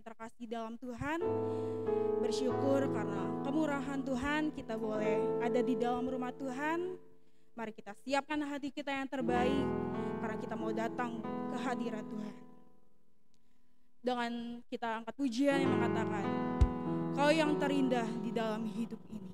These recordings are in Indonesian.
terkasih dalam Tuhan, bersyukur karena kemurahan Tuhan kita boleh ada di dalam rumah Tuhan. Mari kita siapkan hati kita yang terbaik karena kita mau datang ke hadirat Tuhan. Dengan kita angkat pujian yang mengatakan, Kau yang terindah di dalam hidup ini.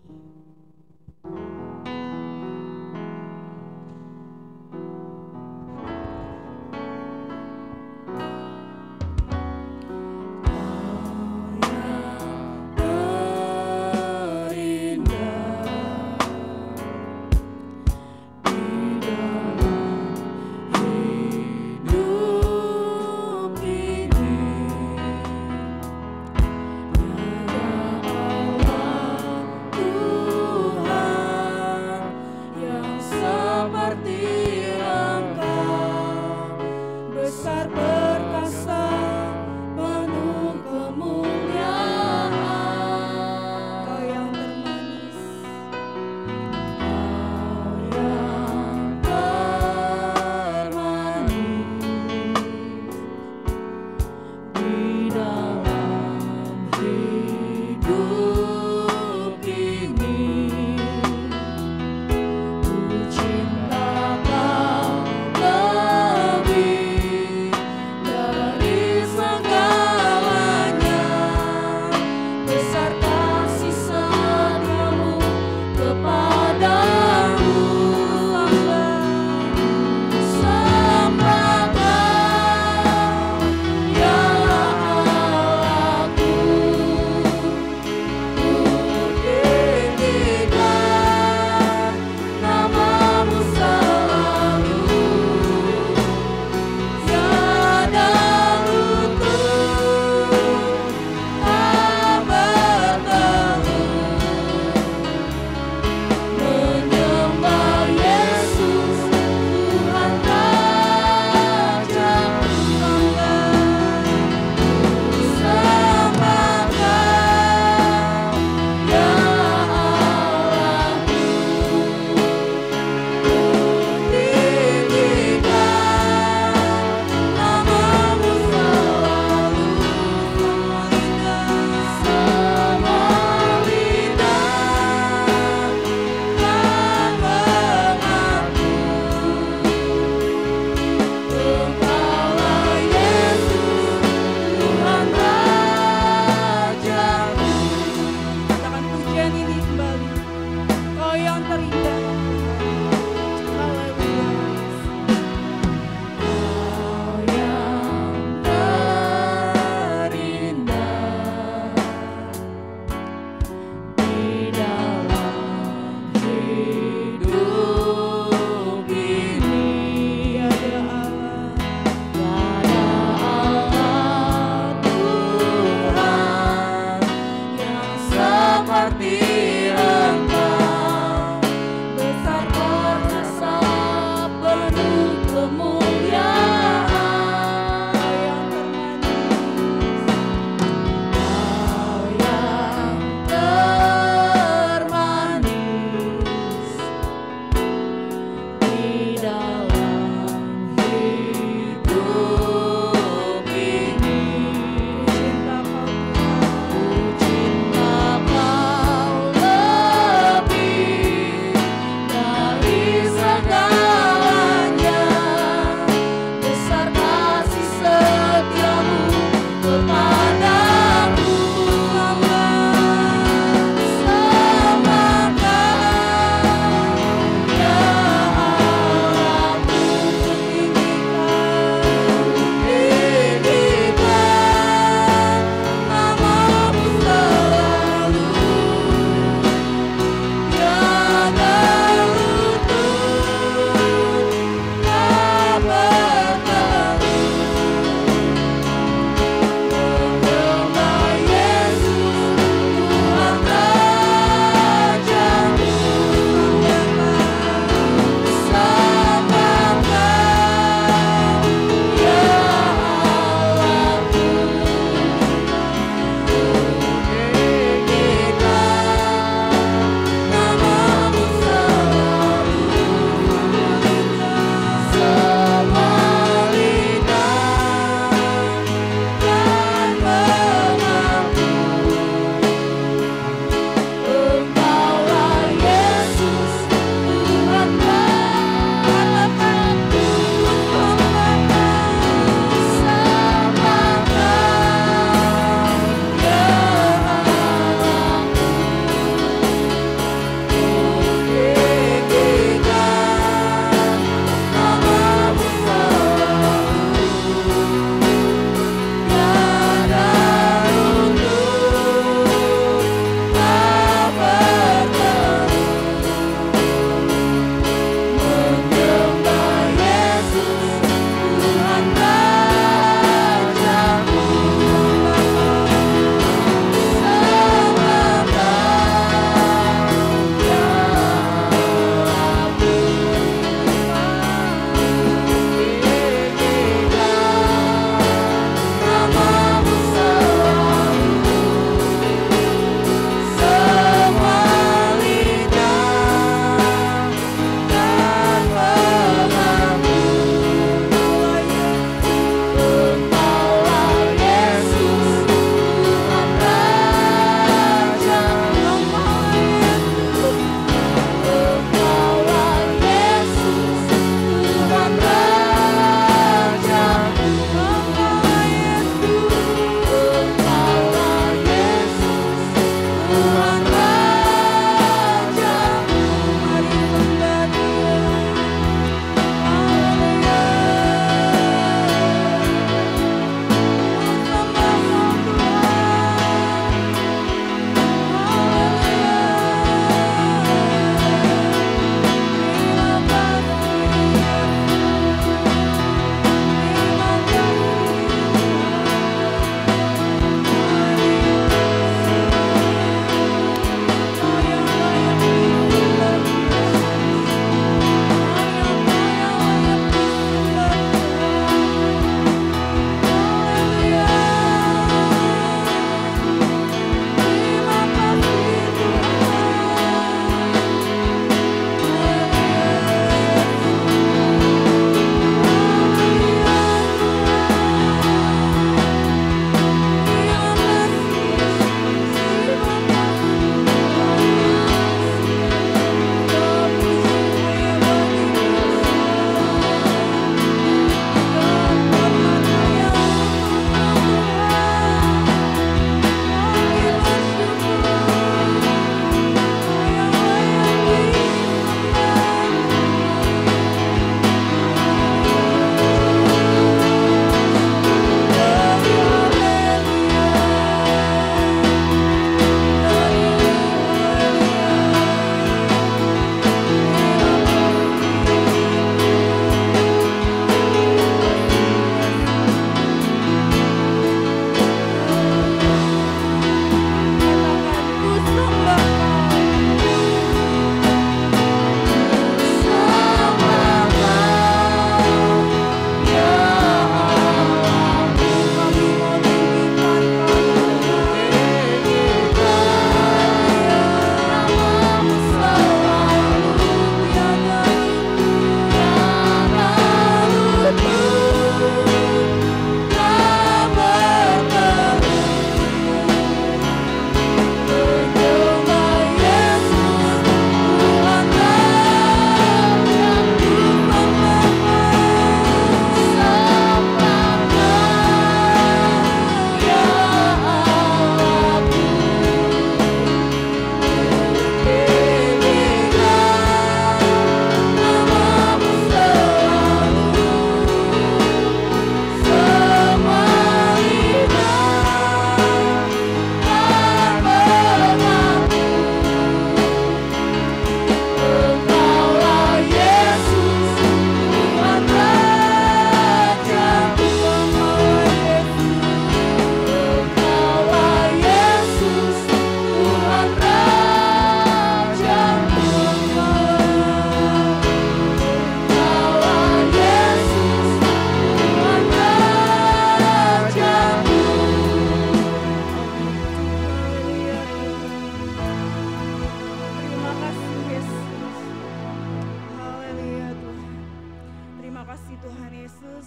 kasih Tuhan Yesus.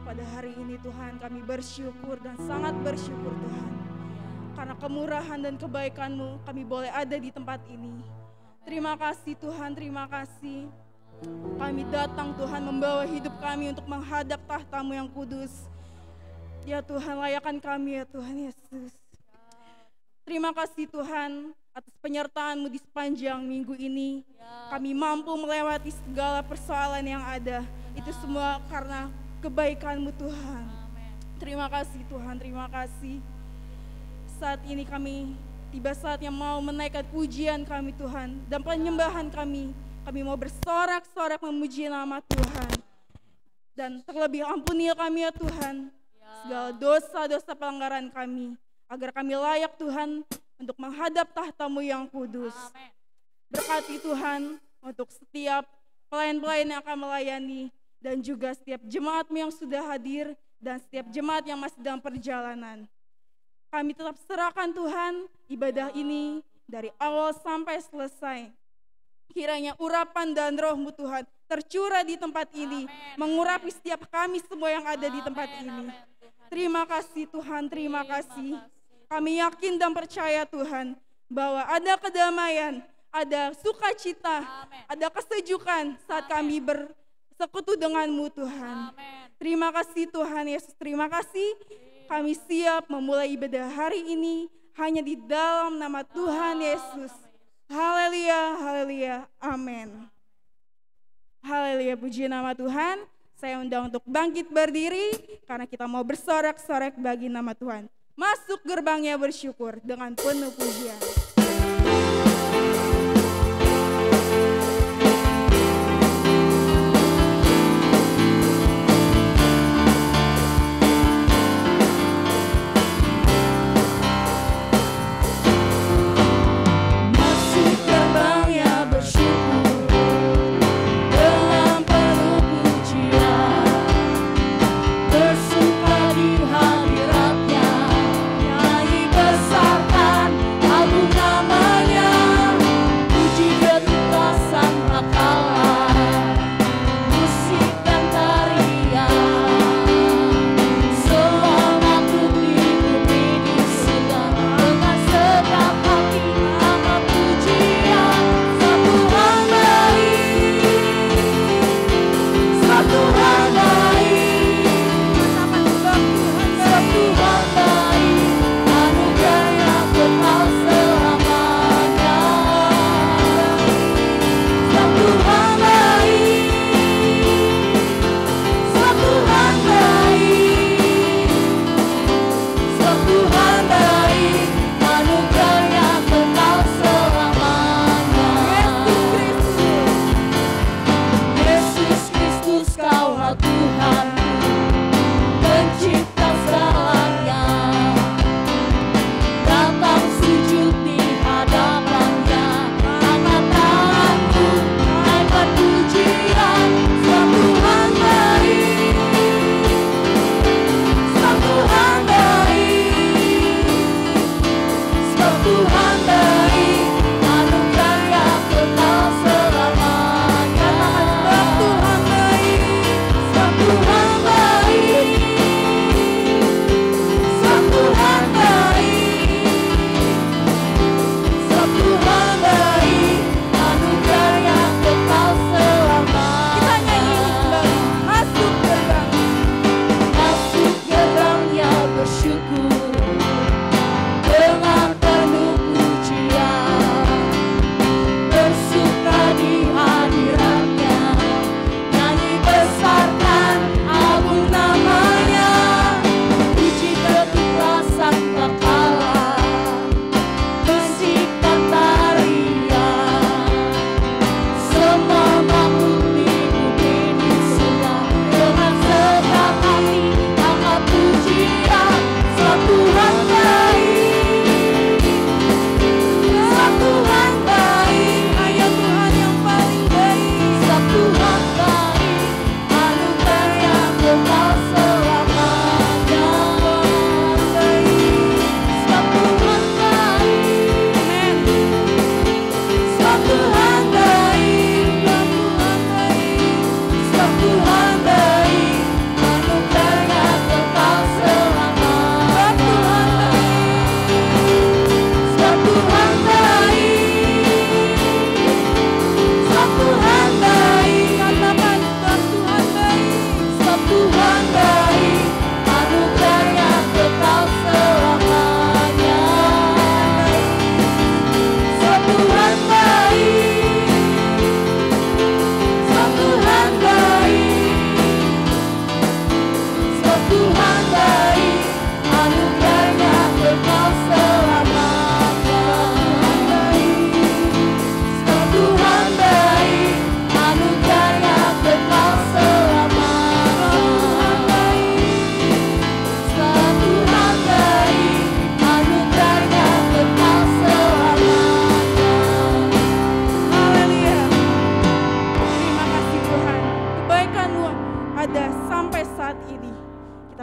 Pada hari ini Tuhan kami bersyukur dan sangat bersyukur Tuhan. Karena kemurahan dan kebaikan-Mu kami boleh ada di tempat ini. Terima kasih Tuhan, terima kasih. Kami datang Tuhan membawa hidup kami untuk menghadap tahta-Mu yang kudus. Ya Tuhan, layakan kami ya Tuhan Yesus. Terima kasih Tuhan atas penyertaan-Mu di sepanjang minggu ini. Kami mampu melewati segala persoalan yang ada. Itu semua karena kebaikan-Mu Tuhan. Terima kasih Tuhan, terima kasih. Saat ini kami tiba saatnya mau menaikkan pujian kami Tuhan dan penyembahan kami. Kami mau bersorak-sorak memuji nama Tuhan. Dan terlebih ampuni kami ya Tuhan segala dosa-dosa pelanggaran kami, agar kami layak Tuhan untuk menghadap tahta-Mu yang kudus. Berkati Tuhan untuk setiap pelayan-pelayan yang akan melayani, dan juga setiap jemaat-Mu yang sudah hadir, dan setiap jemaat yang masih dalam perjalanan. Kami tetap serahkan Tuhan ibadah ini dari awal sampai selesai. Kiranya urapan dan Roh-Mu Tuhan tercurah di tempat ini, mengurapi setiap kami semua yang ada di tempat ini. Terima kasih Tuhan, terima kasih. Kami yakin dan percaya Tuhan bahwa ada kedamaian, ada sukacita, ada kesejukan saat kami bersekutu dengan-Mu Tuhan. Terima kasih Tuhan Yesus, terima kasih. Kami siap memulai ibadah hari ini hanya di dalam nama Tuhan Yesus. Haleluya, haleluya, amin. Haleluya, puji nama Tuhan. Saya undang untuk bangkit berdiri karena kita mau bersorak-sorak bagi nama Tuhan. Masuk gerbangnya bersyukur dengan penuh pujian. Bersuka di hadiratnya, nyanyi besarkan album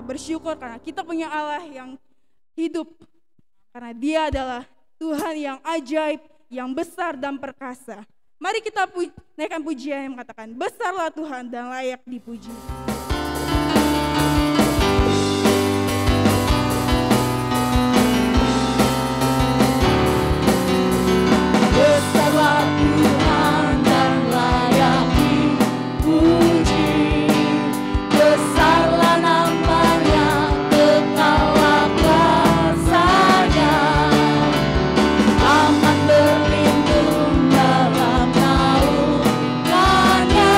bersyukur karena kita punya Allah yang hidup. Karena Dia adalah Tuhan yang ajaib, yang besar dan perkasa. Mari kita naikkan pujian yang mengatakan, besarlah Tuhan dan layak dipuji. Besarlah Tuhan dan layak dipuji. Besarlah namanya, kekalah kuasanya. Aman berlindung dalam naungannya.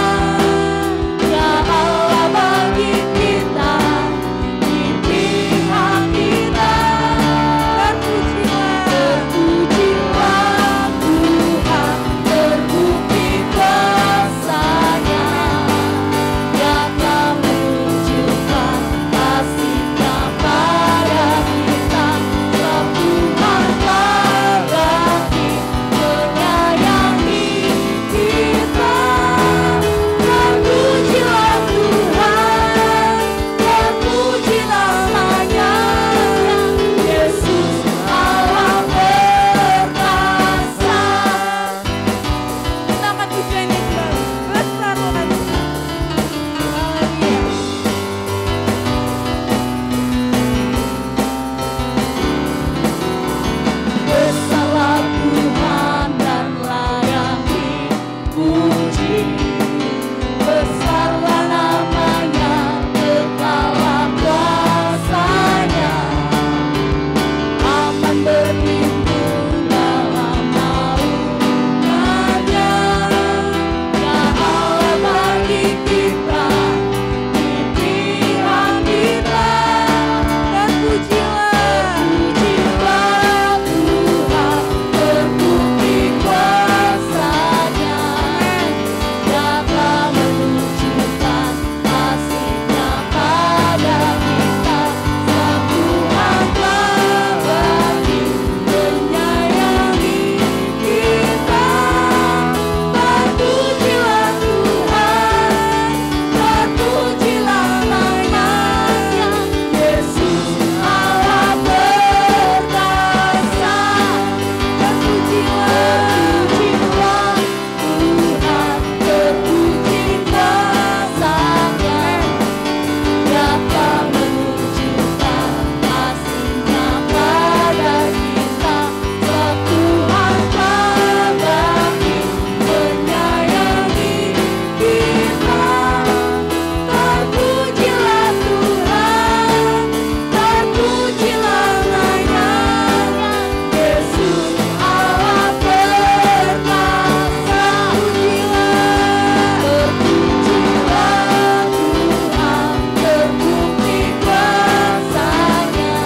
Ya Allah bagi kita, di pihak kita. Terpujilah Tuhan, terbukti kuasanya. Dia telah menunjukkan kasih-Nya pada kita. Sebab Tuhan terbagi menyayangi kita. Terpujilah Tuhan, terpuji namanya. Yesus Allah perkasa. Kita akan pujian yang kembali. Besarlah Tuhan. Haleluya. Besarlah Tuhan dan layak dipuji. Besarlah namanya, kekalah kuasanya. Aman berlindung dalam naungannya. Ya Allah bagi kita, di pihak kita. Terpujilah Tuhan, terbukti kuasanya. Dia telah menunjukkan kasih-Nya pada kita. Sebab Tuhan terbagi menyayangi kita. Terpujilah Tuhan, terpujilah namanya. Yesus Allah perkasa. Terpujilah Tuhan, terpuji kuasanya. Dia telah menunjukkan kasih-Nya pada kita. Sebab Tuhan terbagi menyayangi kita. Terpujilah Tuhan, terpujilah namanya. Yesus Allah perkasa. Terpujilah Tuhan, terbukti kuasanya.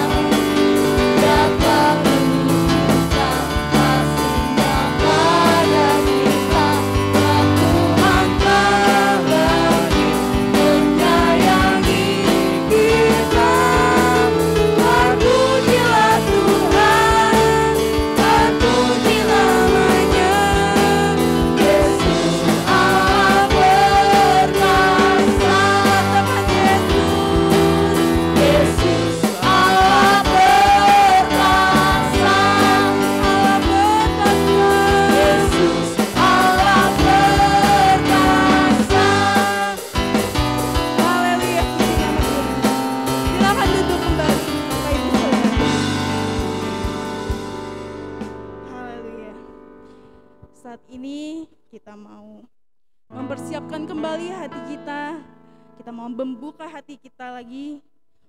Dia telah menunjukkan kasih-Nya pada kita. Sebab Tuhan terbagi menyayangi kita. Terpujilah Tuhan, terpujilah namanya. Yesus Allah perkasa. Yesus Allah perkasa. Yesus Allah perkasa. Haleluya, puji nama Tuhan. Silakan duduk kembali, Bapak Ibu Saudara. Haleluya. Saat ini kita mau mempersiapkan kembali hati kita. Kita mau membuka hati kita lagi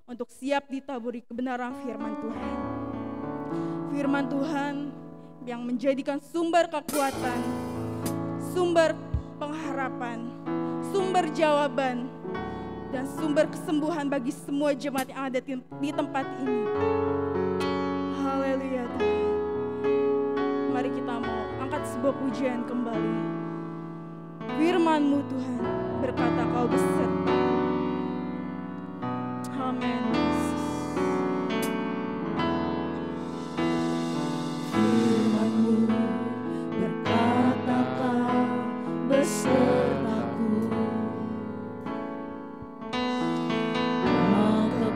untuk siap ditaburi kebenaran firman Tuhan. Firman Tuhan yang menjadikan sumber kekuatan, sumber pengharapan, sumber jawaban, dan sumber kesembuhan bagi semua jemaat yang ada di tempat ini. Haleluya Tuhan. Mari kita mau angkat sebuah pujian kembali. Firman-Mu Tuhan berkata Kau beserta. Amin. Firman-Mu berkata Kau besertaku. Maka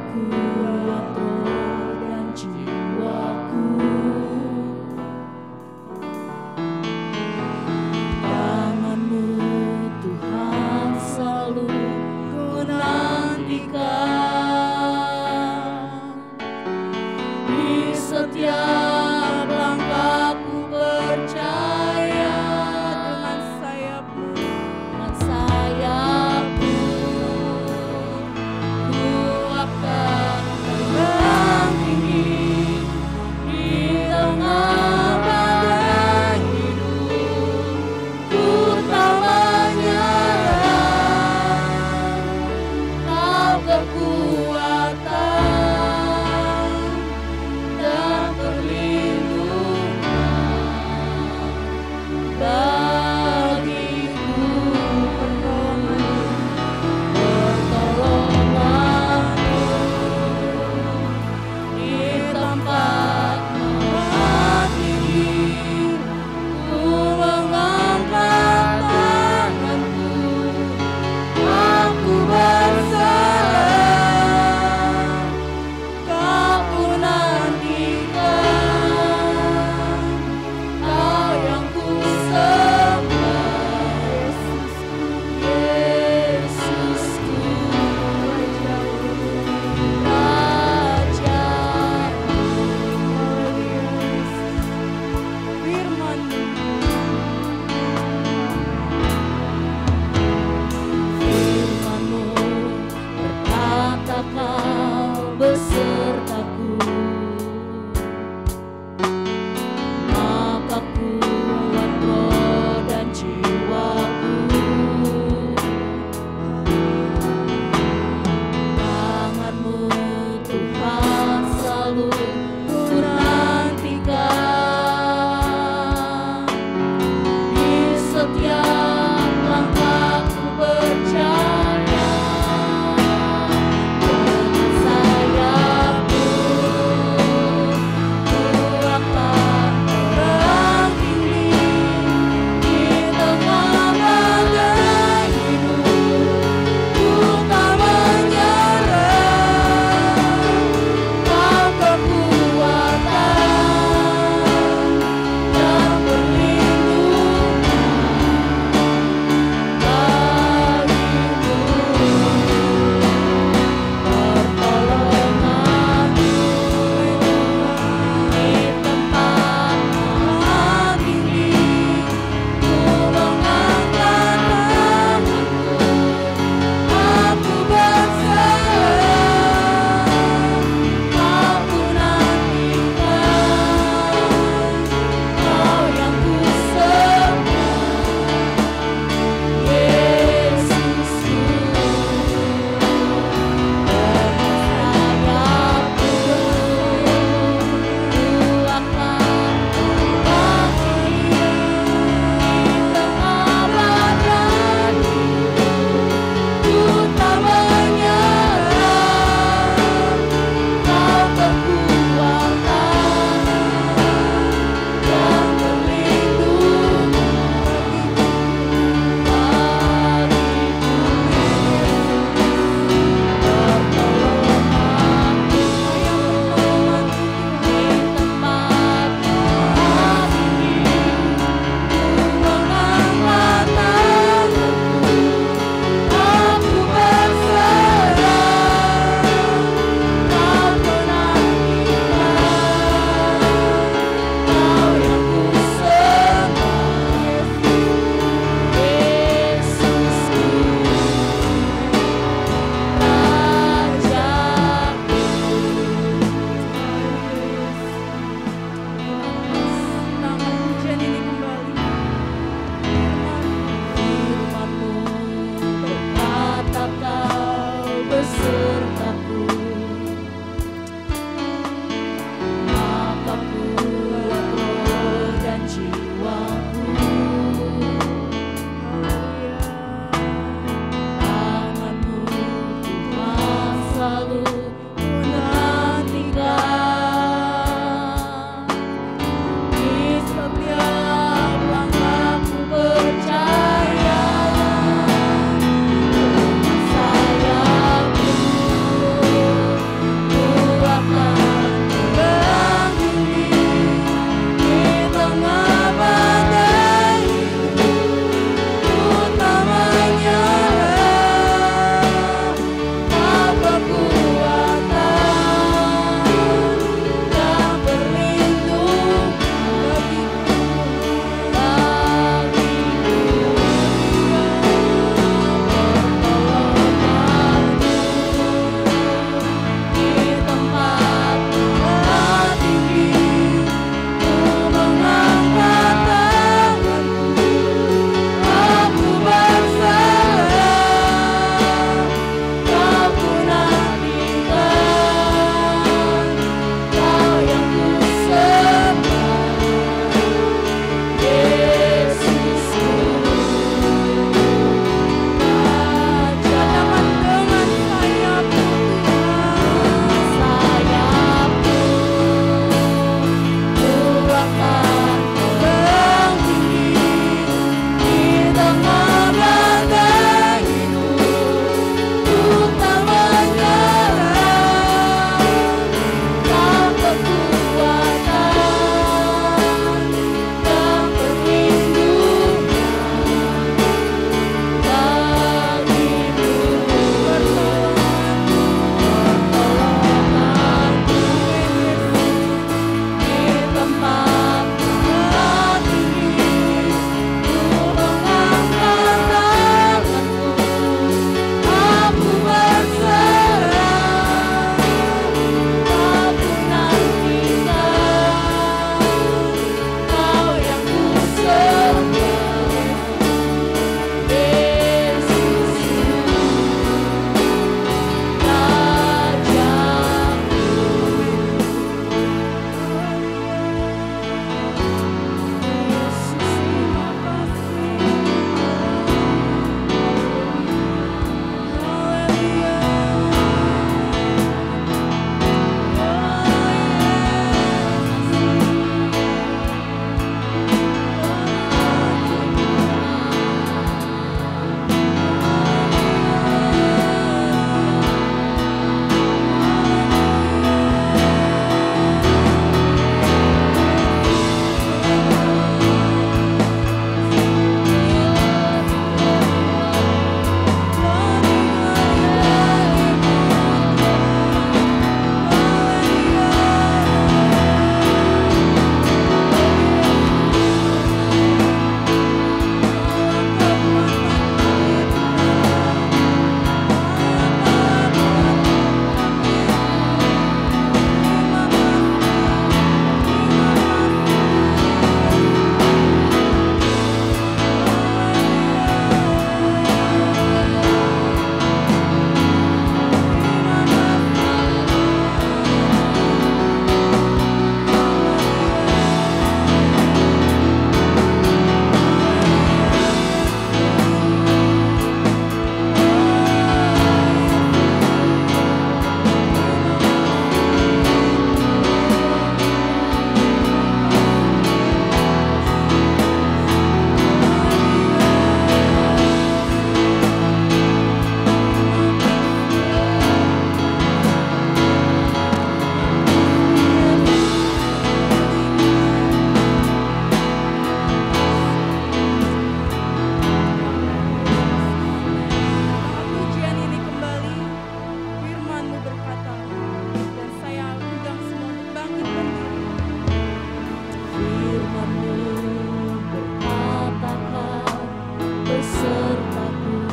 besertaku,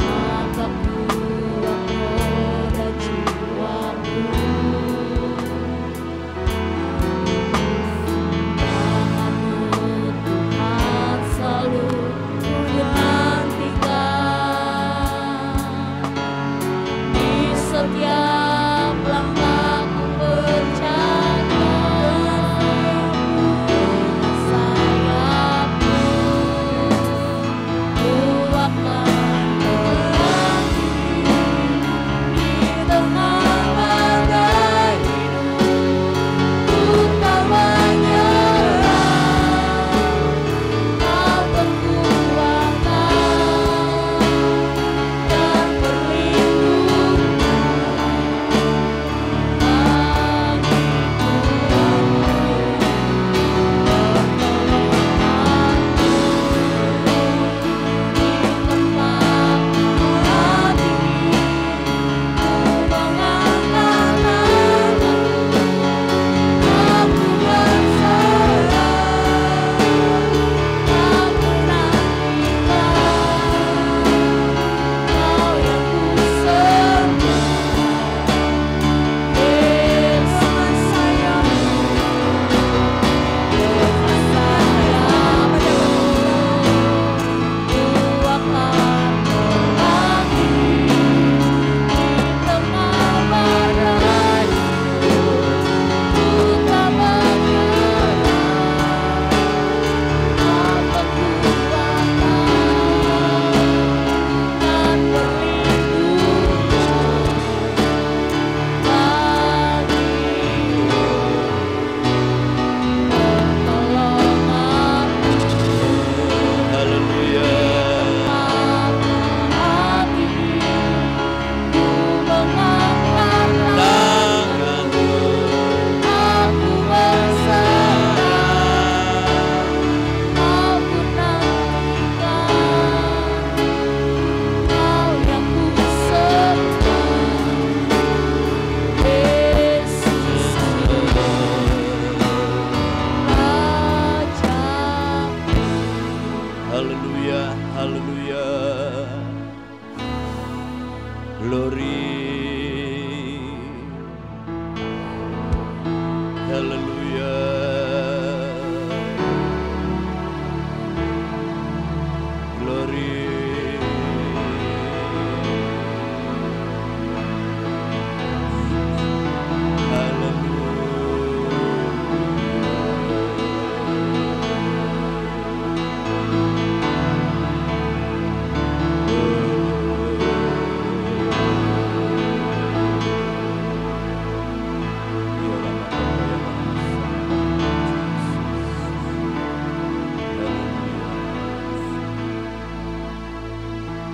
maka kuat roda jiwaku. Tangan-Mu Tuhan selalu kunantikan, di setiap langkahku berjalan. Sayapmu kuatkan pelangi di tengah badai hidup. Ku tak menyerah, Kau kekuatan dan perlindungan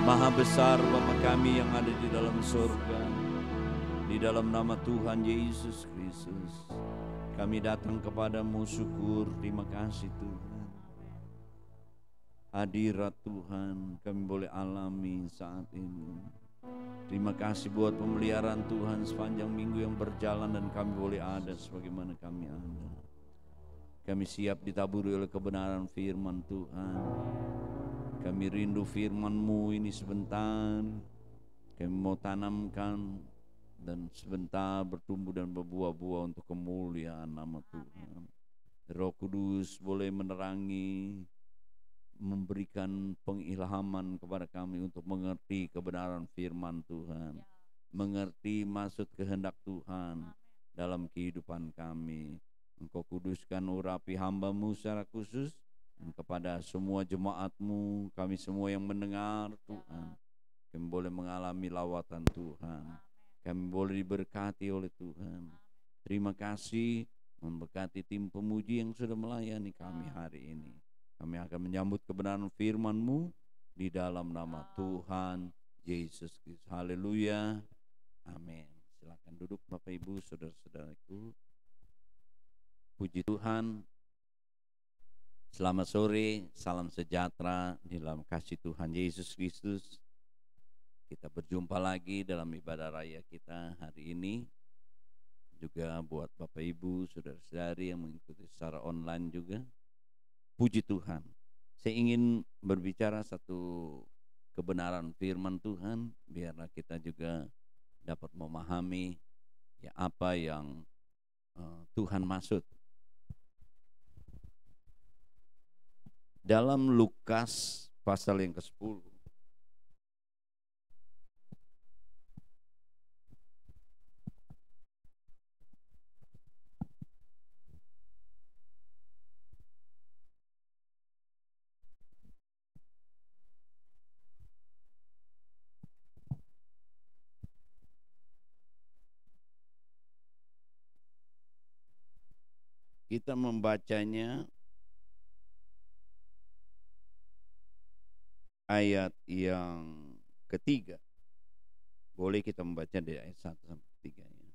Maha besar Bapa kami yang ada di dalam surga, di dalam nama Tuhan Yesus Kristus, kami datang kepadamu syukur, terima kasih Tuhan. Hadirat Tuhan kami boleh alami saat ini. Terima kasih buat pemeliharaan Tuhan sepanjang minggu yang berjalan dan kami boleh ada sebagaimana kami ada. Kami siap ditaburi oleh kebenaran firman Tuhan. Kami rindu firman-Mu ini sebentar, kami mau tanamkan dan sebentar bertumbuh dan berbuah-buah untuk kemuliaan nama Tuhan. Roh Kudus boleh menerangi, memberikan pengilhaman kepada kami untuk mengerti kebenaran firman Tuhan, mengerti maksud kehendak Tuhan dalam kehidupan kami. Engkau kuduskan urapi hamba-Mu secara khusus, dan kepada semua jemaat-Mu, kami semua yang mendengar Tuhan, kami boleh mengalami lawatan Tuhan, kami boleh diberkati oleh Tuhan. Terima kasih, memberkati tim pemuji yang sudah melayani kami hari ini. Kami akan menyambut kebenaran firman-Mu di dalam nama Tuhan Yesus Kristus. Haleluya, amin. Silakan duduk Bapak Ibu, saudara-saudaraku. Puji Tuhan. Selamat sore, salam sejahtera di dalam kasih Tuhan Yesus Kristus. Kita berjumpa lagi dalam ibadah raya kita hari ini. Juga buat Bapak Ibu, saudara-saudari yang mengikuti secara online juga. Puji Tuhan. Saya ingin berbicara satu kebenaran firman Tuhan, biarlah kita juga dapat memahami ya apa yang Tuhan maksud. Dalam Lukas pasal yang ke-10, kita membacanya ayat yang ketiga. Boleh kita membaca dari ayat 1 sampai 3 ya.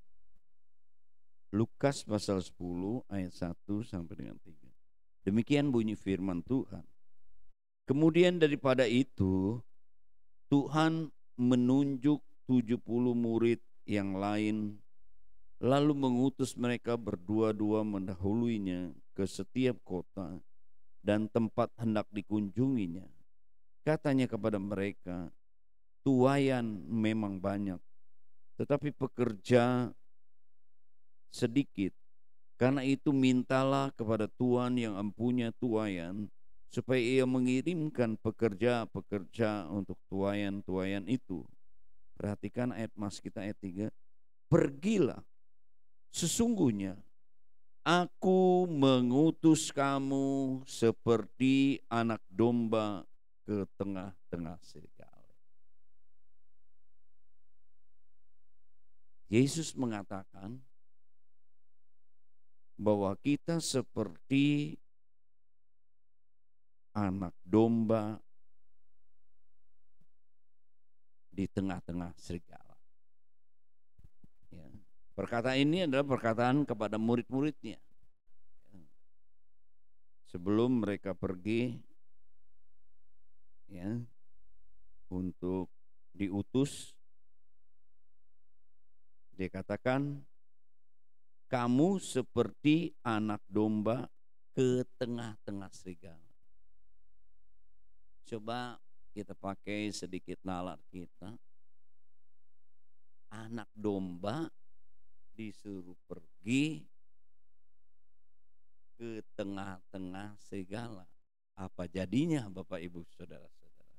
Lukas pasal 10 ayat 1 sampai dengan 3. Demikian bunyi firman Tuhan. Kemudian daripada itu Tuhan menunjuk 70 murid yang lain, lalu mengutus mereka berdua-dua mendahuluinya ke setiap kota dan tempat hendak dikunjunginya. Katanya kepada mereka, tuaian memang banyak, tetapi pekerja sedikit. Karena itu mintalah kepada Tuhan yang empunya tuaian, supaya ia mengirimkan pekerja-pekerja untuk tuaian-tuaian itu. Perhatikan ayat mas kita ayat 3. Pergilah, sesungguhnya aku mengutus kamu seperti anak domba ke tengah-tengah serigala. Yesus mengatakan bahwa kita seperti anak domba di tengah-tengah serigala. Ya. Perkataan ini adalah perkataan kepada murid-muridnya. Sebelum mereka pergi ya untuk diutus, dia katakan, kamu seperti anak domba ke tengah-tengah serigala. Coba kita pakai sedikit nalar kita. Anak domba disuruh pergi ke tengah-tengah serigala. Apa jadinya Bapak Ibu Saudara-saudara?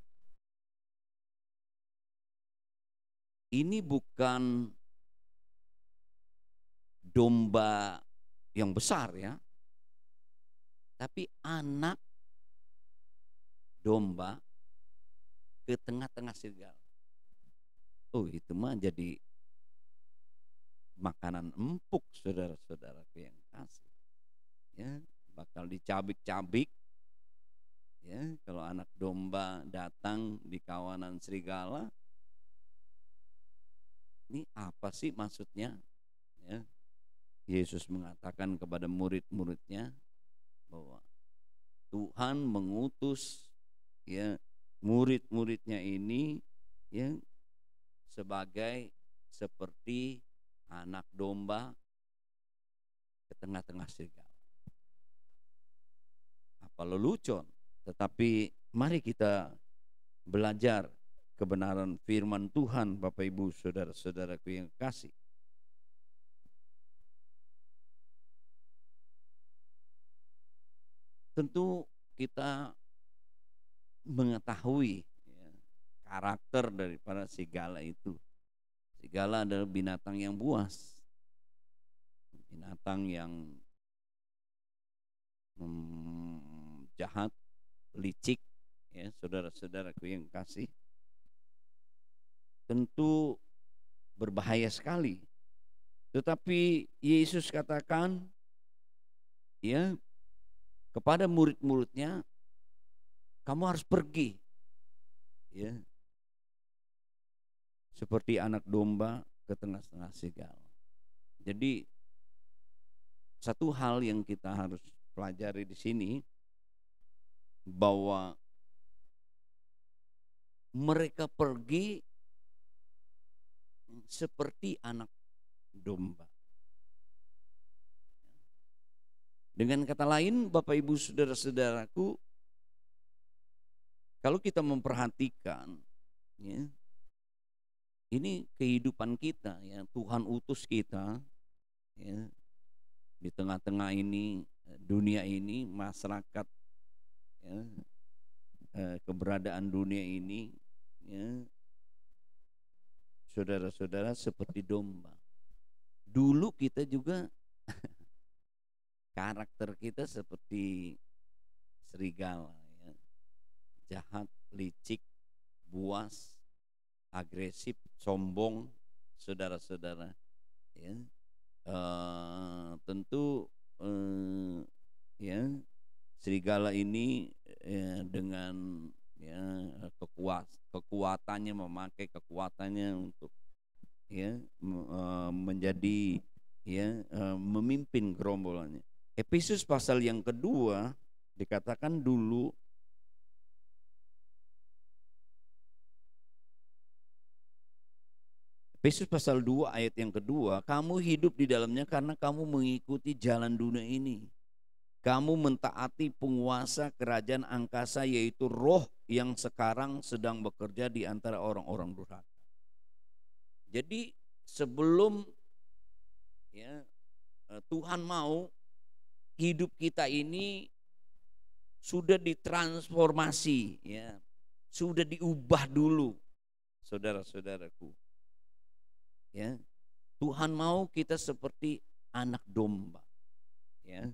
Ini bukan domba yang besar ya, tapi anak domba ke tengah-tengah serigala. Oh, itu mah jadi makanan empuk saudara-saudaraku yang kasih. Ya, bakal dicabik-cabik. Ya, kalau anak domba datang di kawanan serigala, ini apa sih maksudnya? Ya, Yesus mengatakan kepada murid-muridnya bahwa Tuhan mengutus ya murid-muridnya ini ya sebagai seperti anak domba ke tengah-tengah serigala. Apa lelucon? Tetapi mari kita belajar kebenaran firman Tuhan, Bapak Ibu Saudara-saudaraku yang kasih. Tentu kita mengetahui ya, karakter daripada serigala itu. Serigala adalah binatang yang buas, binatang yang jahat, licik, ya saudara-saudaraku yang kasih. Tentu berbahaya sekali. Tetapi Yesus katakan, ya kepada murid-muridnya, kamu harus pergi, ya seperti anak domba ke tengah-tengah serigala. Jadi satu hal yang kita harus pelajari di sini bahwa mereka pergi seperti anak domba. Dengan kata lain, Bapak Ibu saudara-saudaraku, kalau kita memperhatikan, ya, ini kehidupan kita, ya, Tuhan utus kita, ya, di tengah-tengah ini, dunia ini, masyarakat, ya, keberadaan dunia ini, ya, saudara-saudara, seperti domba. Dulu kita juga karakter kita seperti serigala, ya, jahat, licik, buas, agresif, sombong, saudara-saudara, ya. Tentu ya, serigala ini dengan, ya, kekuatannya, memakai kekuatannya untuk, ya, menjadi, ya, memimpin gerombolannya. Efesus pasal yang kedua dikatakan dulu, Efesus pasal 2 ayat yang kedua, kamu hidup di dalamnya karena kamu mengikuti jalan dunia ini. Kamu mentaati penguasa kerajaan angkasa, yaitu roh yang sekarang sedang bekerja di antara orang-orang durhaka. Jadi sebelum, ya, Tuhan mau, hidup kita ini sudah ditransformasi, ya, sudah diubah dulu, saudara-saudaraku. Ya, Tuhan mau kita seperti anak domba, ya,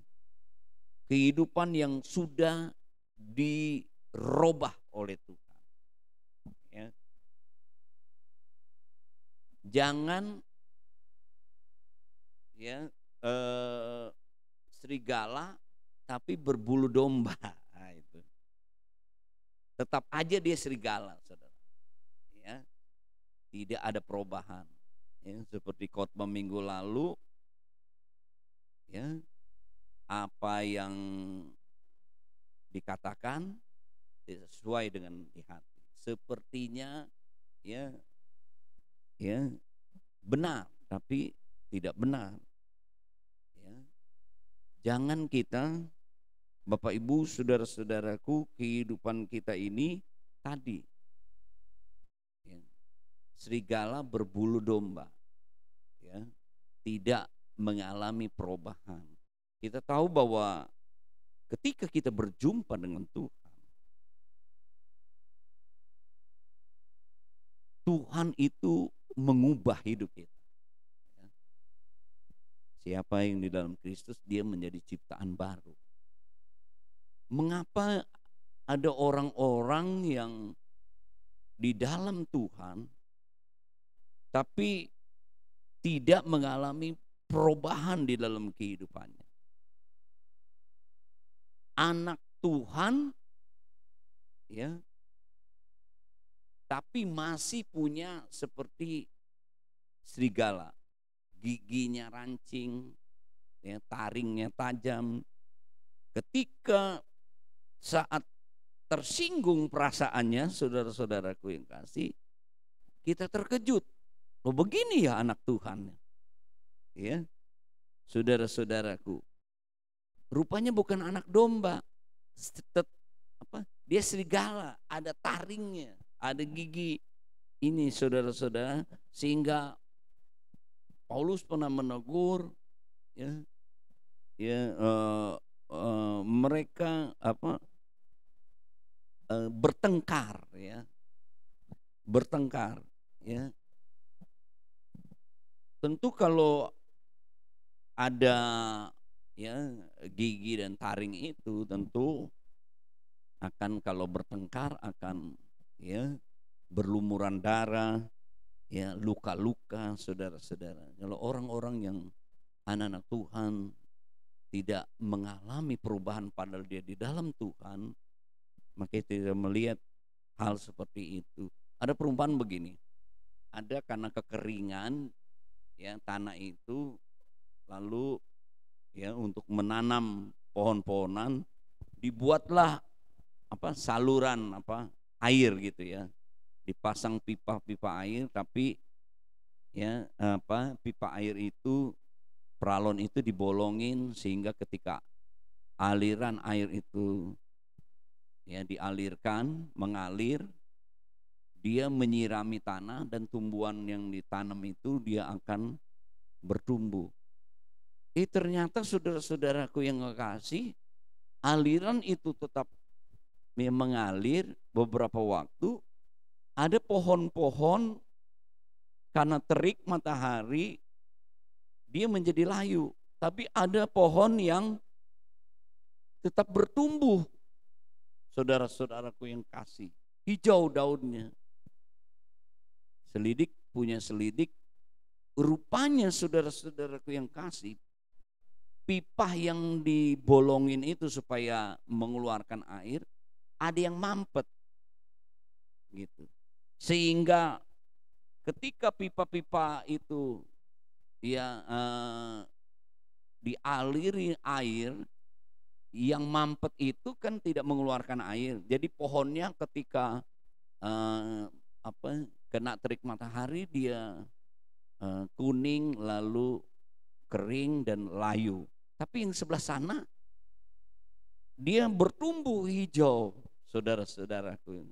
kehidupan yang sudah dirubah oleh Tuhan, ya. Jangan, ya, serigala tapi berbulu domba. Nah, itu tetap aja dia serigala, saudara, ya, tidak ada perubahan. Ya, seperti khotbah minggu lalu, ya, apa yang dikatakan sesuai dengan di hati. Sepertinya, ya, ya, benar tapi tidak benar. Ya. Jangan kita, Bapak Ibu saudara-saudaraku, kehidupan kita ini tadi, ya, serigala berbulu domba, ya, tidak mengalami perubahan. Kita tahu bahwa ketika kita berjumpa dengan Tuhan, Tuhan itu mengubah hidup kita. Ya. Siapa yang di dalam Kristus, dia menjadi ciptaan baru. Mengapa ada orang-orang yang di dalam Tuhan tapi tidak mengalami perubahan di dalam kehidupannya? Anak Tuhan, ya, tapi masih punya seperti serigala, giginya rancing, ya, taringnya tajam. Ketika saat tersinggung perasaannya, saudara-saudaraku yang kasih, kita terkejut. Oh, begini ya anak Tuhan, ya, saudara-saudaraku. Rupanya bukan anak domba, dia serigala, ada taringnya, ada gigi ini, saudara-saudara, sehingga Paulus pernah menegur, ya, ya, mereka bertengkar, ya, bertengkar, ya. Tentu kalau ada, ya, gigi dan taring itu tentu akan, kalau bertengkar akan, ya, berlumuran darah, ya, luka-luka, saudara-saudara. Kalau orang-orang yang anak-anak Tuhan tidak mengalami perubahan padahal dia di dalam Tuhan, maka tidak melihat hal seperti itu. Ada perumpamaan begini, ada karena kekeringan, ya, tanah itu, lalu, ya, untuk menanam pohon-pohonan dibuatlah saluran air gitu, ya, dipasang pipa-pipa air, tapi, ya, pipa air itu, peralon itu dibolongin sehingga ketika aliran air itu ya dialirkan, mengalir, dia menyirami tanah dan tumbuhan yang ditanam itu dia akan bertumbuh. Ternyata saudara-saudaraku yang kekasih, aliran itu tetap mengalir beberapa waktu. Ada pohon-pohon karena terik matahari dia menjadi layu, tapi ada pohon yang tetap bertumbuh. Saudara-saudaraku yang kasih, hijau daunnya. Selidik punya selidik, rupanya saudara-saudaraku yang kasih, pipa yang dibolongin itu supaya mengeluarkan air, ada yang mampet gitu. Sehingga ketika pipa-pipa itu ya dialiri air, yang mampet itu kan tidak mengeluarkan air. Jadi pohonnya ketika kena terik matahari dia kuning lalu kering dan layu. Tapi yang sebelah sana dia bertumbuh hijau, saudara-saudaraku.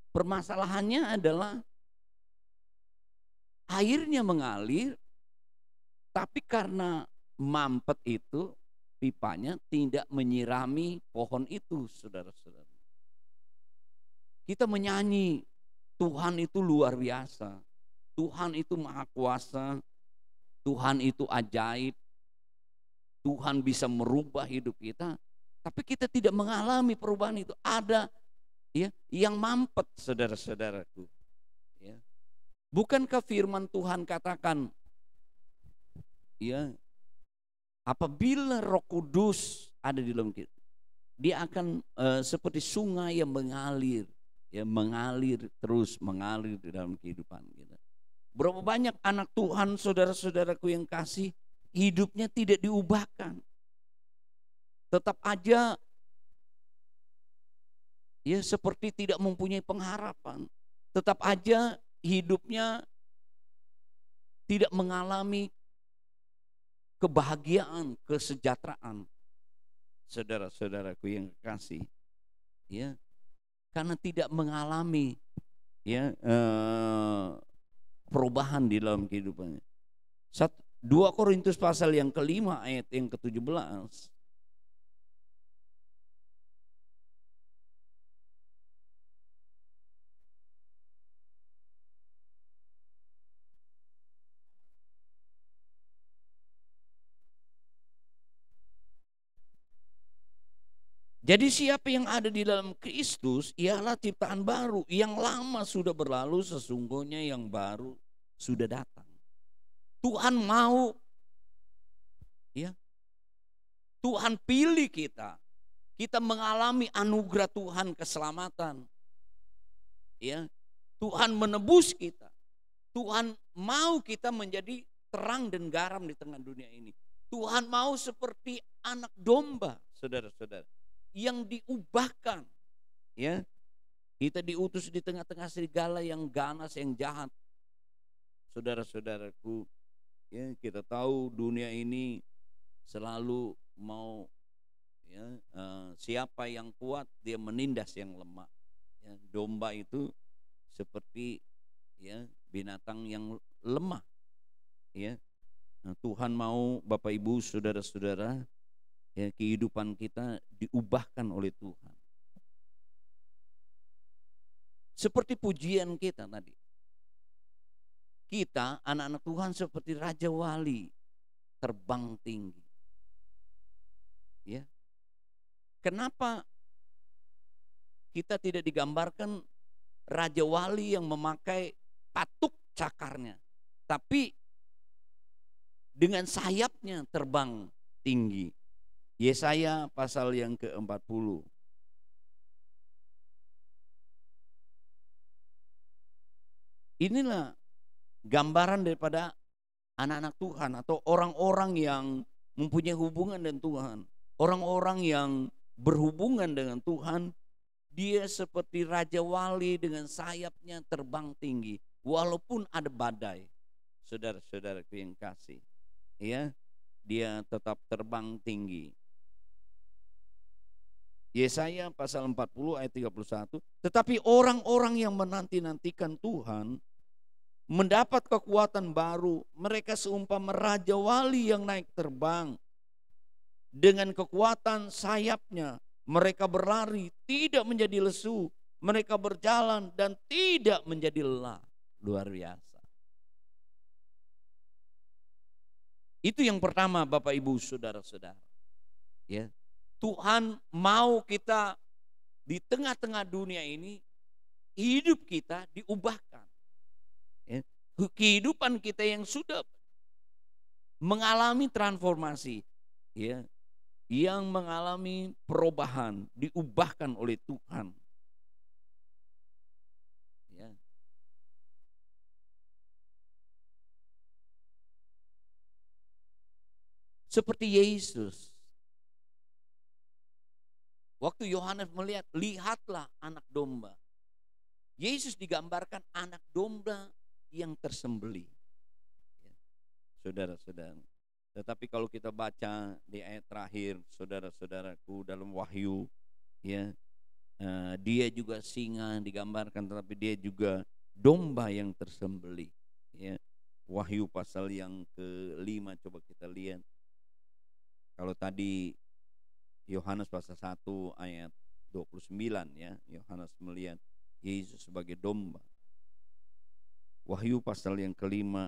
Permasalahannya adalah airnya mengalir, tapi karena mampet itu pipanya tidak menyirami pohon itu, saudara-saudara. Kita menyanyi, Tuhan itu luar biasa, Tuhan itu maha kuasa, Tuhan itu ajaib, Tuhan bisa merubah hidup kita, tapi kita tidak mengalami perubahan itu. Ada ya yang mampet, saudara-saudaraku. Ya. Bukankah firman Tuhan katakan, ya, apabila Roh Kudus ada di dalam kita, dia akan seperti sungai yang mengalir, ya, mengalir terus mengalir di dalam kehidupan kita. Berapa banyak anak Tuhan, saudara-saudaraku yang kasih, hidupnya tidak diubahkan. Tetap aja ya seperti tidak mempunyai pengharapan. Tetap aja hidupnya tidak mengalami kebahagiaan, kesejahteraan. Saudara-saudaraku yang kasih, ya, karena tidak mengalami ya perubahan di dalam kehidupannya. 2 Korintus pasal yang kelima ayat yang ke-17. Jadi siapa yang ada di dalam Kristus ialah ciptaan baru, yang lama sudah berlalu, sesungguhnya yang baru sudah datang. Tuhan mau, ya, Tuhan pilih kita mengalami anugerah Tuhan, keselamatan, ya, Tuhan menebus kita, Tuhan mau kita menjadi terang dan garam di tengah dunia ini. Tuhan mau seperti anak domba, saudara-saudara, yang diubahkan, ya. Kita diutus di tengah-tengah serigala yang ganas, yang jahat. Saudara-saudaraku, ya, kita tahu dunia ini selalu mau, ya, siapa yang kuat dia menindas yang lemah. Ya, domba itu seperti, ya, binatang yang lemah. Ya, nah, Tuhan mau Bapak Ibu, saudara-saudara, ya, kehidupan kita diubahkan oleh Tuhan. Seperti pujian kita tadi. Kita anak-anak Tuhan seperti Raja Wali, terbang tinggi. Ya. Kenapa kita tidak digambarkan Raja Wali yang memakai patuk cakarnya, tapi dengan sayapnya terbang tinggi? Yesaya pasal yang ke-40. Inilah gambaran daripada anak-anak Tuhan atau orang-orang yang mempunyai hubungan dengan Tuhan. Orang-orang yang berhubungan dengan Tuhan, dia seperti Raja Wali dengan sayapnya terbang tinggi. Walaupun ada badai, saudara-saudaraku yang kasih, ya, dia tetap terbang tinggi. Yesaya pasal 40 ayat 31. Tetapi orang-orang yang menanti-nantikan Tuhan mendapat kekuatan baru. Mereka seumpama raja wali yang naik terbang. Dengan kekuatan sayapnya mereka berlari tidak menjadi lesu. Mereka berjalan dan tidak menjadi lelah. Luar biasa. Itu yang pertama Bapak Ibu Saudara-saudara. Ya. Tuhan mau kita di tengah-tengah dunia ini hidup kita diubahkan. Ya. Kehidupan kita yang sudah mengalami transformasi, ya, yang mengalami perubahan diubahkan oleh Tuhan. Ya. Seperti Yesus. Waktu Yohanes melihat, lihatlah anak domba. Yesus digambarkan anak domba yang tersembelih. Ya. Saudara-saudara. Tetapi kalau kita baca di ayat terakhir, saudara-saudaraku, dalam Wahyu, ya, dia juga singa digambarkan, tetapi dia juga domba yang tersembelih. Ya. Wahyu pasal yang ke-5, coba kita lihat. Kalau tadi Yohanes pasal 1 ayat 29, ya, Yohanes melihat Yesus sebagai domba. Wahyu pasal yang ke-5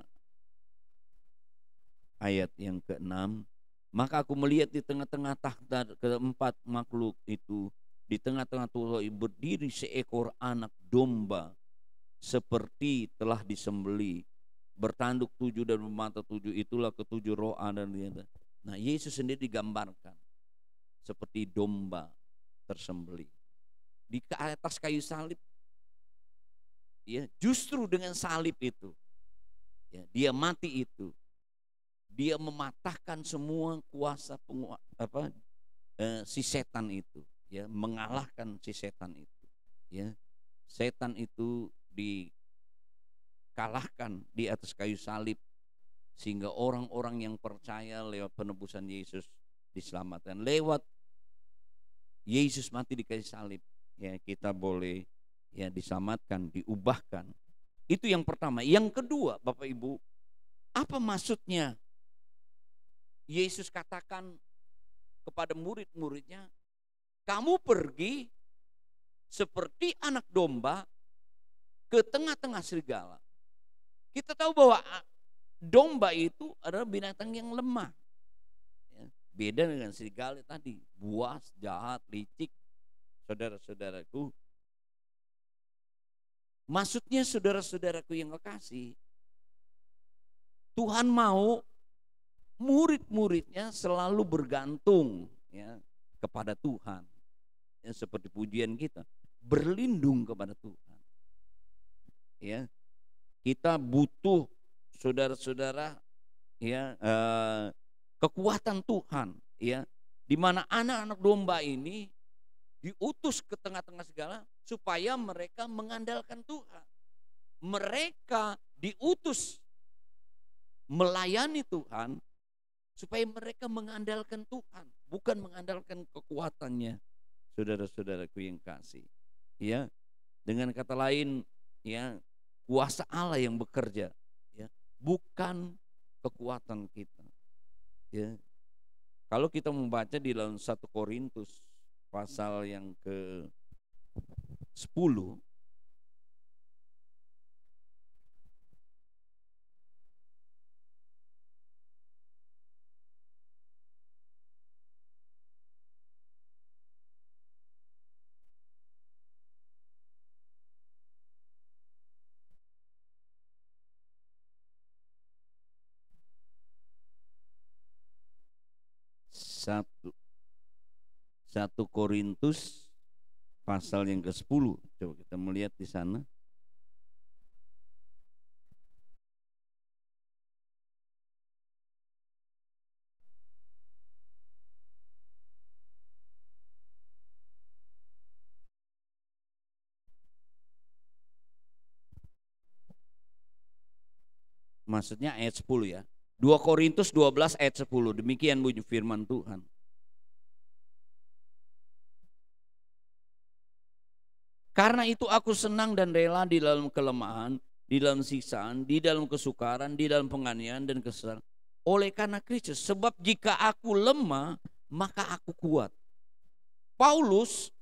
ayat yang ke-6, maka aku melihat di tengah-tengah takhta keempat makhluk itu, di tengah-tengah tubuh berdiri seekor anak domba seperti telah disembelih, bertanduk 7 dan bermata 7, itulah ketujuh roh dan dia. Nah, Yesus sendiri digambarkan seperti domba tersembelih di atas kayu salib. Ya, justru dengan salib itu, ya, dia mati itu, dia mematahkan semua kuasa si setan itu, ya, mengalahkan si setan itu, ya. Setan itu dikalahkan di atas kayu salib, sehingga orang-orang yang percaya lewat penebusan Yesus diselamatkan. Lewat Yesus mati di kayu salib, ya, kita boleh, ya, diselamatkan, diubahkan. Itu yang pertama. Yang kedua, Bapak Ibu, apa maksudnya Yesus katakan kepada murid-muridnya, kamu pergi seperti anak domba ke tengah-tengah serigala. Kita tahu bahwa domba itu adalah binatang yang lemah. Beda dengan serigala tadi, buas, jahat, licik. Saudara-saudaraku, maksudnya saudara-saudaraku yang kekasih, Tuhan mau murid-muridnya selalu bergantung, ya, kepada Tuhan, ya, seperti pujian kita, berlindung kepada Tuhan. Ya, kita butuh, saudara-saudara, ya, kekuatan Tuhan, ya, di mana anak-anak domba ini diutus ke tengah-tengah segala supaya mereka mengandalkan Tuhan. Mereka diutus melayani Tuhan supaya mereka mengandalkan Tuhan, bukan mengandalkan kekuatannya. Saudara-saudaraku yang kasih, ya, dengan kata lain, ya, kuasa Allah yang bekerja, ya, bukan kekuatan kita. Ya. Kalau kita membaca di dalam 1 Korintus pasal yang ke-10, Satu Korintus pasal yang ke-10. Coba kita melihat di sana. Maksudnya ayat 10, ya. 2 Korintus 12 ayat 10. Demikian bunyi firman Tuhan. Karena itu aku senang dan rela di dalam kelemahan, di dalam siksaan, di dalam kesukaran, di dalam penganiayaan dan kesesaran. Oleh karena Kristus, sebab jika aku lemah, maka aku kuat. Paulus,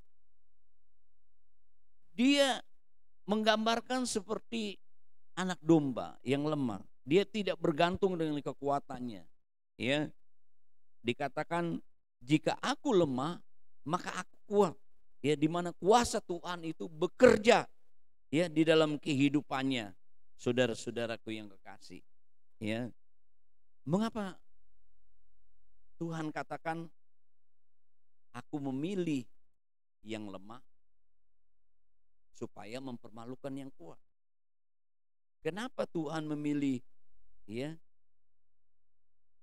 dia menggambarkan seperti anak domba yang lemah. Dia tidak bergantung dengan kekuatannya. Ya, dikatakan jika aku lemah, maka aku kuat. Ya, di mana kuasa Tuhan itu bekerja ya di dalam kehidupannya, saudara-saudaraku yang kekasih. Ya, mengapa Tuhan katakan aku memilih yang lemah supaya mempermalukan yang kuat? Kenapa Tuhan memilih ya?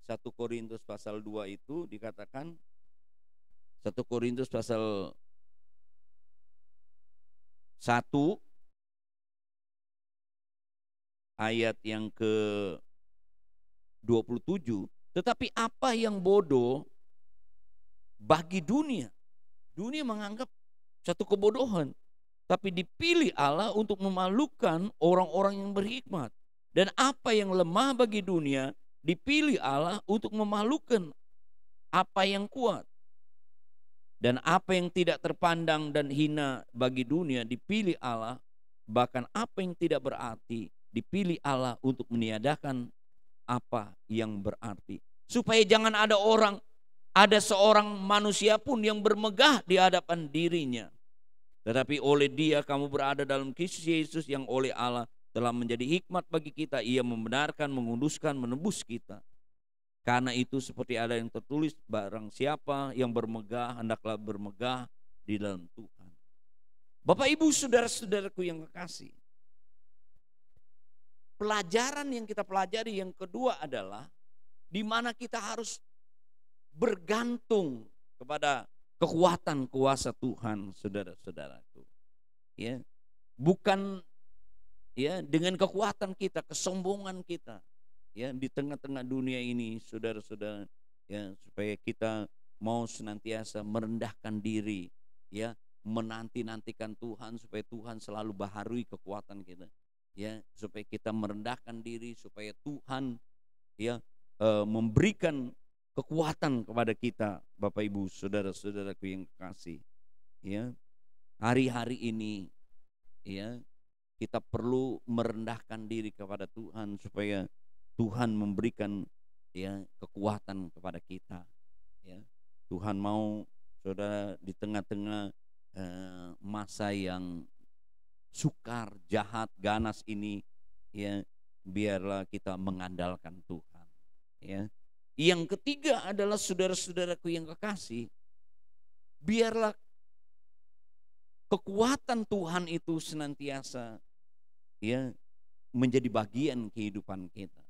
1 Korintus pasal 2 itu dikatakan, 1 Korintus pasal 1 ayat yang ke-27, tetapi apa yang bodoh bagi dunia, dunia menganggap satu kebodohan, tapi dipilih Allah untuk memalukan orang-orang yang berhikmat. Dan apa yang lemah bagi dunia dipilih Allah untuk memalukan apa yang kuat. Dan apa yang tidak terpandang dan hina bagi dunia dipilih Allah, bahkan apa yang tidak berarti dipilih Allah untuk meniadakan apa yang berarti. Supaya jangan ada seorang manusia pun yang bermegah di hadapan dirinya. Tetapi oleh Dia kamu berada dalam Kristus Yesus, yang oleh Allah telah menjadi hikmat bagi kita. Ia membenarkan, menguduskan, menebus kita. Karena itu seperti ada yang tertulis, barang siapa yang bermegah, hendaklah bermegah di dalam Tuhan. Bapak Ibu saudara-saudaraku yang kekasih, pelajaran yang kita pelajari yang kedua adalah di mana kita harus bergantung kepada kekuatan kuasa Tuhan, saudara-saudaraku. Ya, bukan ya dengan kekuatan kita, kesombongan kita. Ya, di tengah-tengah dunia ini, saudara-saudara, ya, supaya kita mau senantiasa merendahkan diri, ya, menanti-nantikan Tuhan, supaya Tuhan selalu baharui kekuatan kita, ya, supaya kita merendahkan diri, supaya Tuhan, ya, memberikan kekuatan kepada kita, Bapak Ibu, saudara-saudaraku yang kekasih, ya, hari-hari ini, ya, kita perlu merendahkan diri kepada Tuhan supaya Tuhan memberikan ya kekuatan kepada kita. Ya, Tuhan mau saudara di tengah-tengah masa yang sukar, jahat, ganas ini, ya, biarlah kita mengandalkan Tuhan. Ya, yang ketiga adalah saudara-saudaraku yang kekasih, biarlah kekuatan Tuhan itu senantiasa ya menjadi bagian kehidupan kita.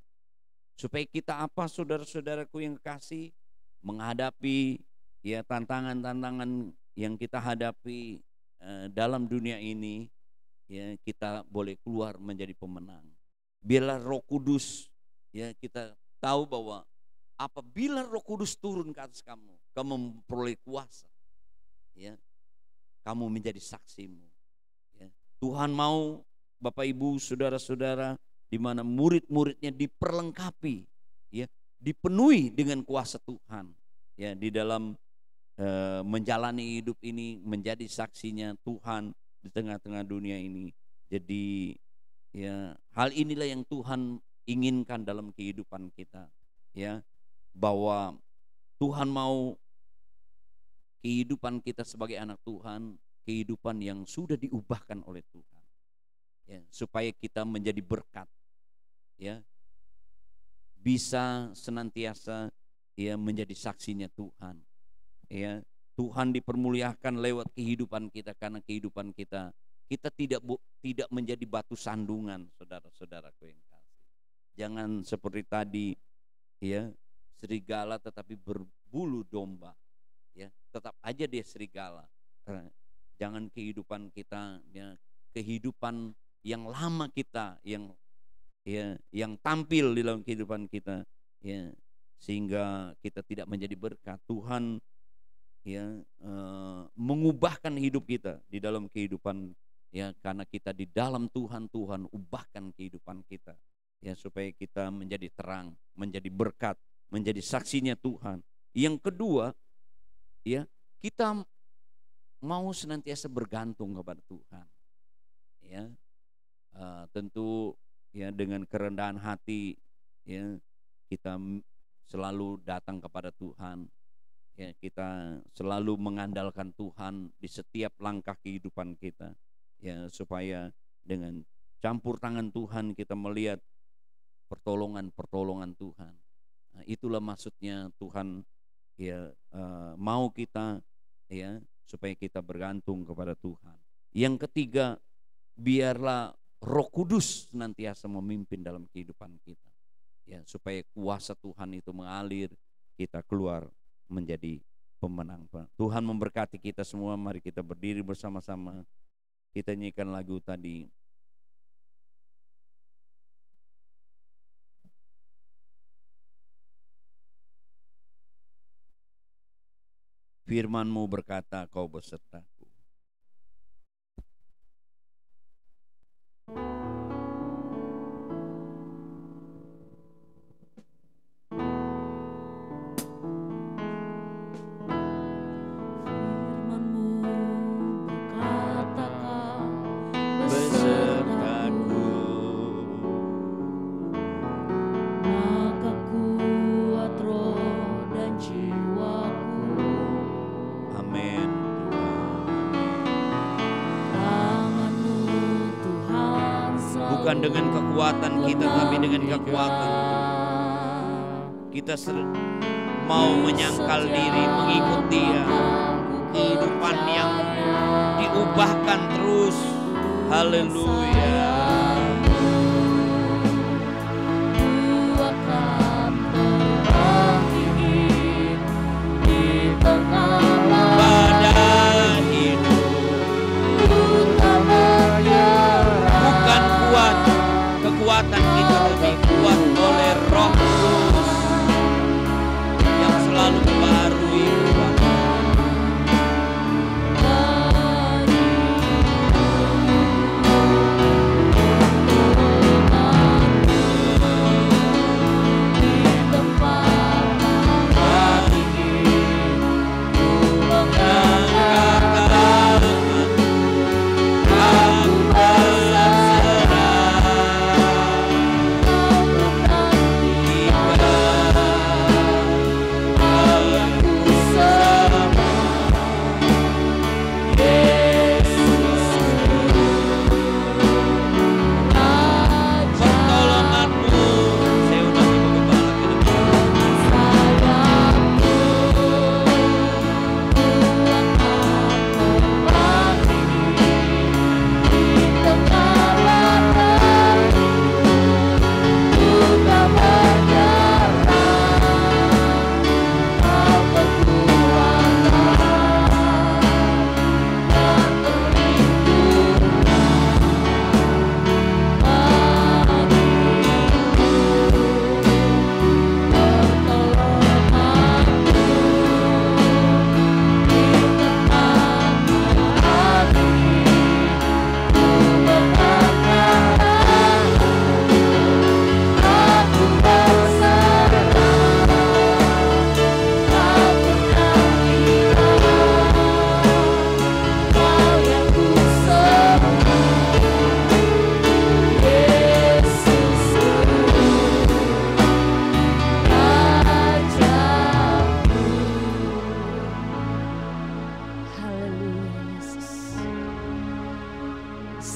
Supaya kita apa, saudara-saudaraku yang kekasih, menghadapi ya tantangan-tantangan yang kita hadapi dalam dunia ini, ya kita boleh keluar menjadi pemenang. Biarlah Roh Kudus, ya kita tahu bahwa apabila Roh Kudus turun ke atas kamu, kamu memperoleh kuasa, ya kamu menjadi saksimu. Ya. Tuhan mau Bapak Ibu saudara-saudara, di mana murid-muridnya diperlengkapi, ya, dipenuhi dengan kuasa Tuhan, ya, di dalam menjalani hidup ini, menjadi saksinya Tuhan di tengah-tengah dunia ini. Jadi, ya, hal inilah yang Tuhan inginkan dalam kehidupan kita, ya, bahwa Tuhan mau kehidupan kita sebagai anak Tuhan, kehidupan yang sudah diubahkan oleh Tuhan, ya, supaya kita menjadi berkat, ya, bisa senantiasa ya menjadi saksinya Tuhan, ya. Tuhan dipermuliakan lewat kehidupan kita, karena kehidupan kita tidak menjadi batu sandungan, saudara-saudaraku yang kasih. Jangan seperti tadi, ya, serigala tetapi berbulu domba, ya, tetap aja dia serigala. Jangan kehidupan kita, ya, kehidupan yang lama kita, yang tampil di dalam kehidupan kita, ya, sehingga kita tidak menjadi berkat. Tuhan ya mengubahkan hidup kita di dalam kehidupan Ya, karena kita di dalam Tuhan, Tuhan ubahkan kehidupan kita. Ya, supaya kita menjadi terang, menjadi berkat, menjadi saksinya Tuhan. Yang kedua, ya, kita mau senantiasa bergantung kepada Tuhan. Ya, tentu ya dengan kerendahan hati, ya, kita selalu datang kepada Tuhan. Ya, kita selalu mengandalkan Tuhan di setiap langkah kehidupan kita. Ya, supaya dengan campur tangan Tuhan kita melihat pertolongan Tuhan. Nah, itulah maksudnya Tuhan, ya, mau kita, ya, supaya kita bergantung kepada Tuhan. Yang ketiga, biarlah Roh Kudus senantiasa memimpin dalam kehidupan kita. Ya, supaya kuasa Tuhan itu mengalir, kita keluar menjadi pemenang. Tuhan memberkati kita semua. Mari kita berdiri bersama-sama. Kita nyanyikan lagu tadi. Firman-Mu berkata, Kau besertaku. Bukan dengan kekuatan kita, tapi dengan kekuatan kita mau menyangkal diri, mengikut Dia. Kehidupan yang diubahkan terus. Haleluya. Kekuatan kita lebih kuat oleh Roh Kudus yang selalu membaharui kekuatan.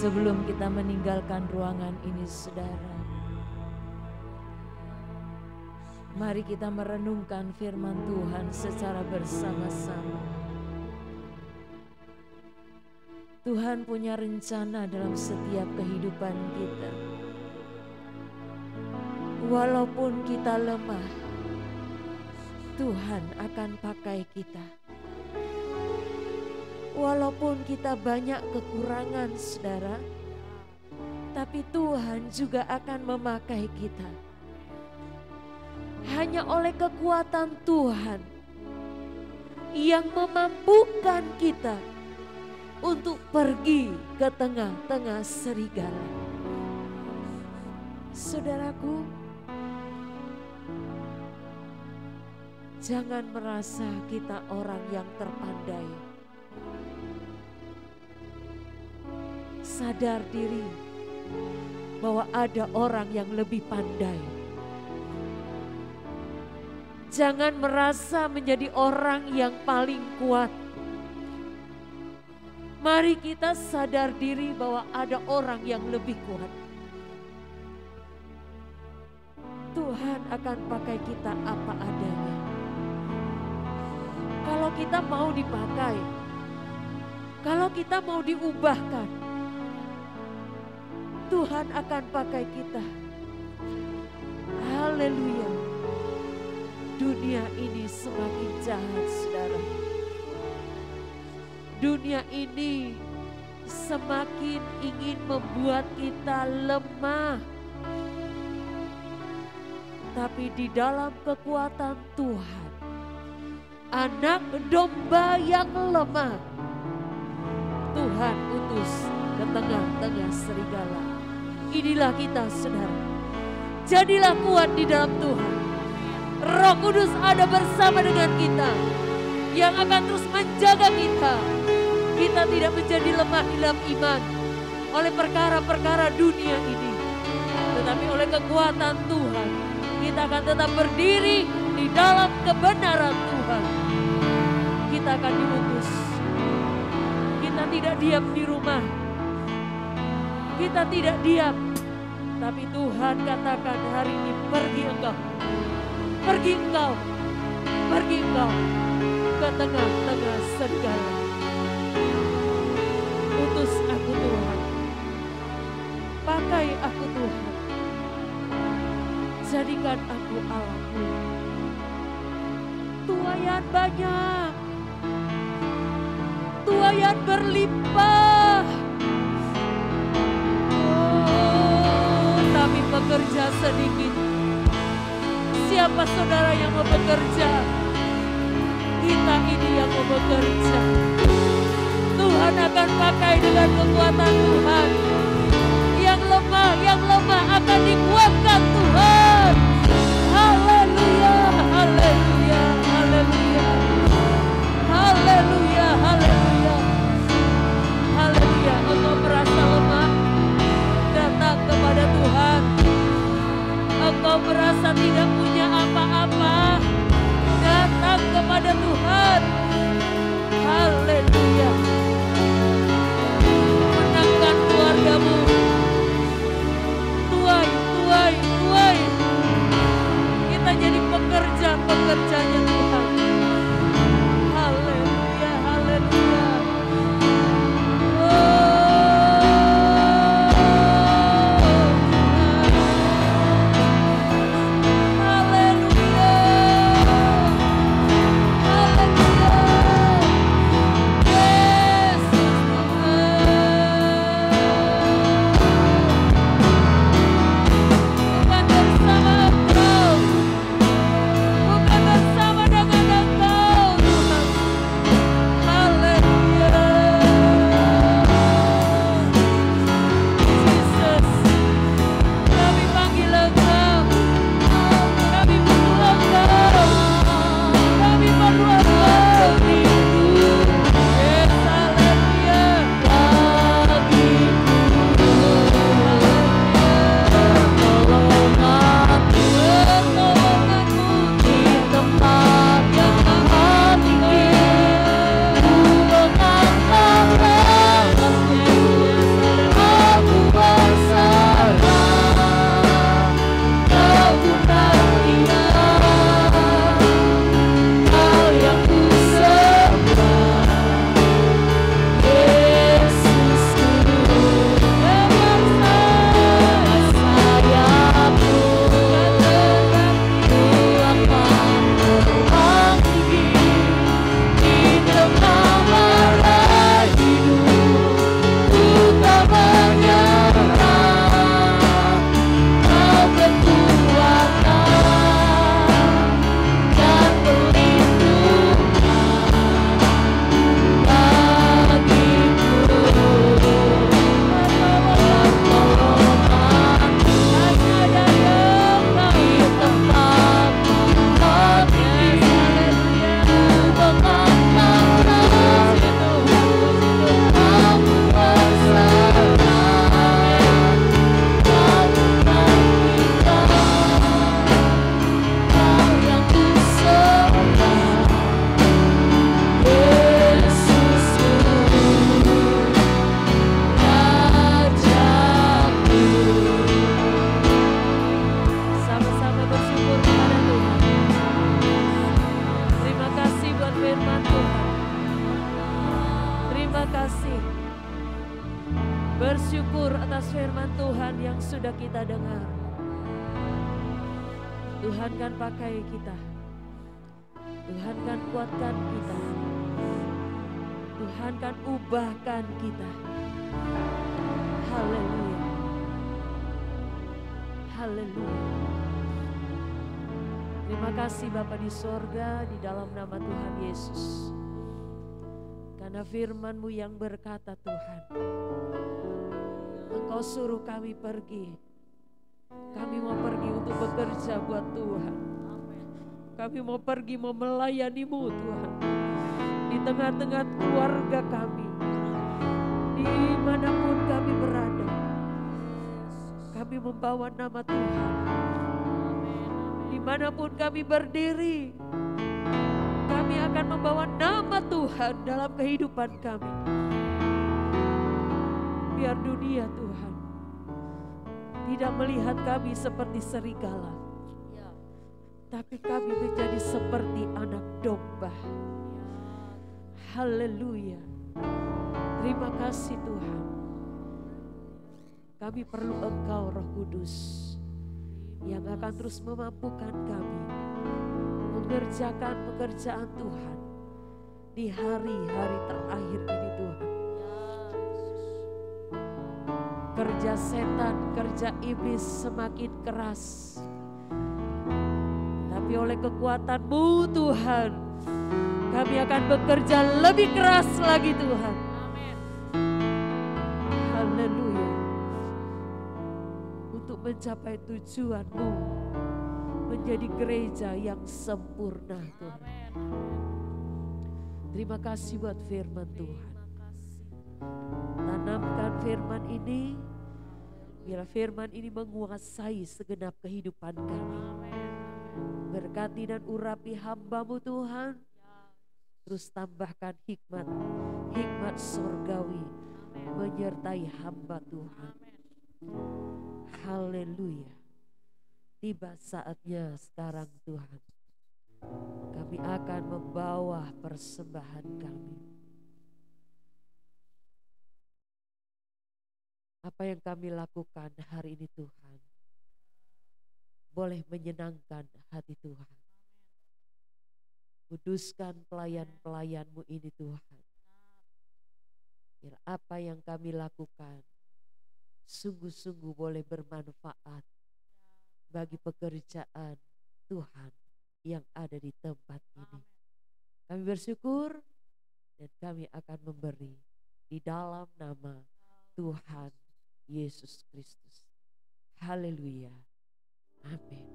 Sebelum kita meninggalkan ruangan ini, saudara, mari kita merenungkan firman Tuhan secara bersama-sama. Tuhan punya rencana dalam setiap kehidupan kita. Walaupun kita lemah, Tuhan akan pakai kita. Walaupun kita banyak kekurangan, saudara, tapi Tuhan juga akan memakai kita. Hanya oleh kekuatan Tuhan yang memampukan kita untuk pergi ke tengah-tengah serigala. Saudaraku, jangan merasa kita orang yang terpandai. Sadar diri bahwa ada orang yang lebih pandai. Jangan merasa menjadi orang yang paling kuat. Mari kita sadar diri bahwa ada orang yang lebih kuat. Tuhan akan pakai kita apa adanya. Kalau kita mau dipakai, kalau kita mau diubahkan, Tuhan akan pakai kita. Haleluya. Dunia ini semakin jahat, saudara. Dunia ini semakin ingin membuat kita lemah. Tapi di dalam kekuatan Tuhan, anak domba yang lemah, Tuhan utus ke tengah-tengah serigala. Inilah kita, saudara. Jadilah kuat di dalam Tuhan. Roh Kudus ada bersama dengan kita, yang akan terus menjaga kita. Kita tidak menjadi lemah di dalam iman oleh perkara-perkara dunia ini, tetapi oleh kekuatan Tuhan, kita akan tetap berdiri di dalam kebenaran Tuhan. Kita akan diutus. Kita tidak diam di rumah. Kita tidak diam. Tapi Tuhan katakan hari ini, pergi engkau. Pergi engkau. Pergi engkau ke tengah-tengah serigala. Utus aku Tuhan. Pakai aku Tuhan. Jadikan aku Allahmu. Tuaian banyak. Tuaian berlimpah. Oh, tapi pekerja sedikit. Siapa saudara yang mau bekerja? Kita ini yang mau bekerja. Tuhan akan pakai dengan kekuatan Tuhan. Yang lemah akan dikuatkan Tuhan. Haleluya, haleluya, haleluya. Haleluya, haleluya. Haleluya, engkau merasa lemah, datang kepada Tuhan. Engkau merasa tidak punya apa-apa, datang kepada Tuhan. Haleluya. Menangkan bersyukur atas firman Tuhan yang sudah kita dengar. Tuhan kan pakai kita. Tuhan kan kuatkan kita. Tuhan kan ubahkan kita. Haleluya. Haleluya. Terima kasih Bapa di sorga, di dalam nama Tuhan Yesus. Karena firman-Mu yang berkata Tuhan, Engkau suruh kami pergi. Kami mau pergi untuk bekerja buat Tuhan. Kami mau pergi mau melayani-Mu Tuhan. Di tengah-tengah keluarga kami. Dimanapun kami berada. Kami membawa nama Tuhan. Dimanapun kami berdiri. Kami akan membawa nama Tuhan dalam kehidupan kami. Biar dunia Tuhan tidak melihat kami seperti serigala. Tapi kami menjadi seperti anak domba. Haleluya. Terima kasih Tuhan. Kami perlu Engkau Roh Kudus yang akan terus memampukan kami mengerjakan pekerjaan Tuhan di hari-hari terakhir ini Tuhan. Kerja setan, kerja iblis semakin keras. Tapi oleh kekuatan-Mu Tuhan, kami akan bekerja lebih keras lagi Tuhan. Haleluya. Untuk mencapai tujuan-Mu, menjadi gereja yang sempurna Tuhan. Terima kasih buat firman Tuhan. Tanamkan firman ini, biar firman ini menguasai segenap kehidupan kami. Berkati dan urapi hamba-Mu Tuhan. Terus tambahkan hikmat, hikmat surgawi menyertai hamba Tuhan. Haleluya. Tiba saatnya sekarang Tuhan. Kami akan membawa persembahan kami. Apa yang kami lakukan hari ini Tuhan, boleh menyenangkan hati Tuhan. Kuduskan pelayan-pelayan-Mu ini Tuhan. Biar apa yang kami lakukan sungguh-sungguh boleh bermanfaat bagi pekerjaan Tuhan yang ada di tempat ini. Kami bersyukur dan kami akan memberi di dalam nama Tuhan Yesus Kristus. Haleluya. Amin.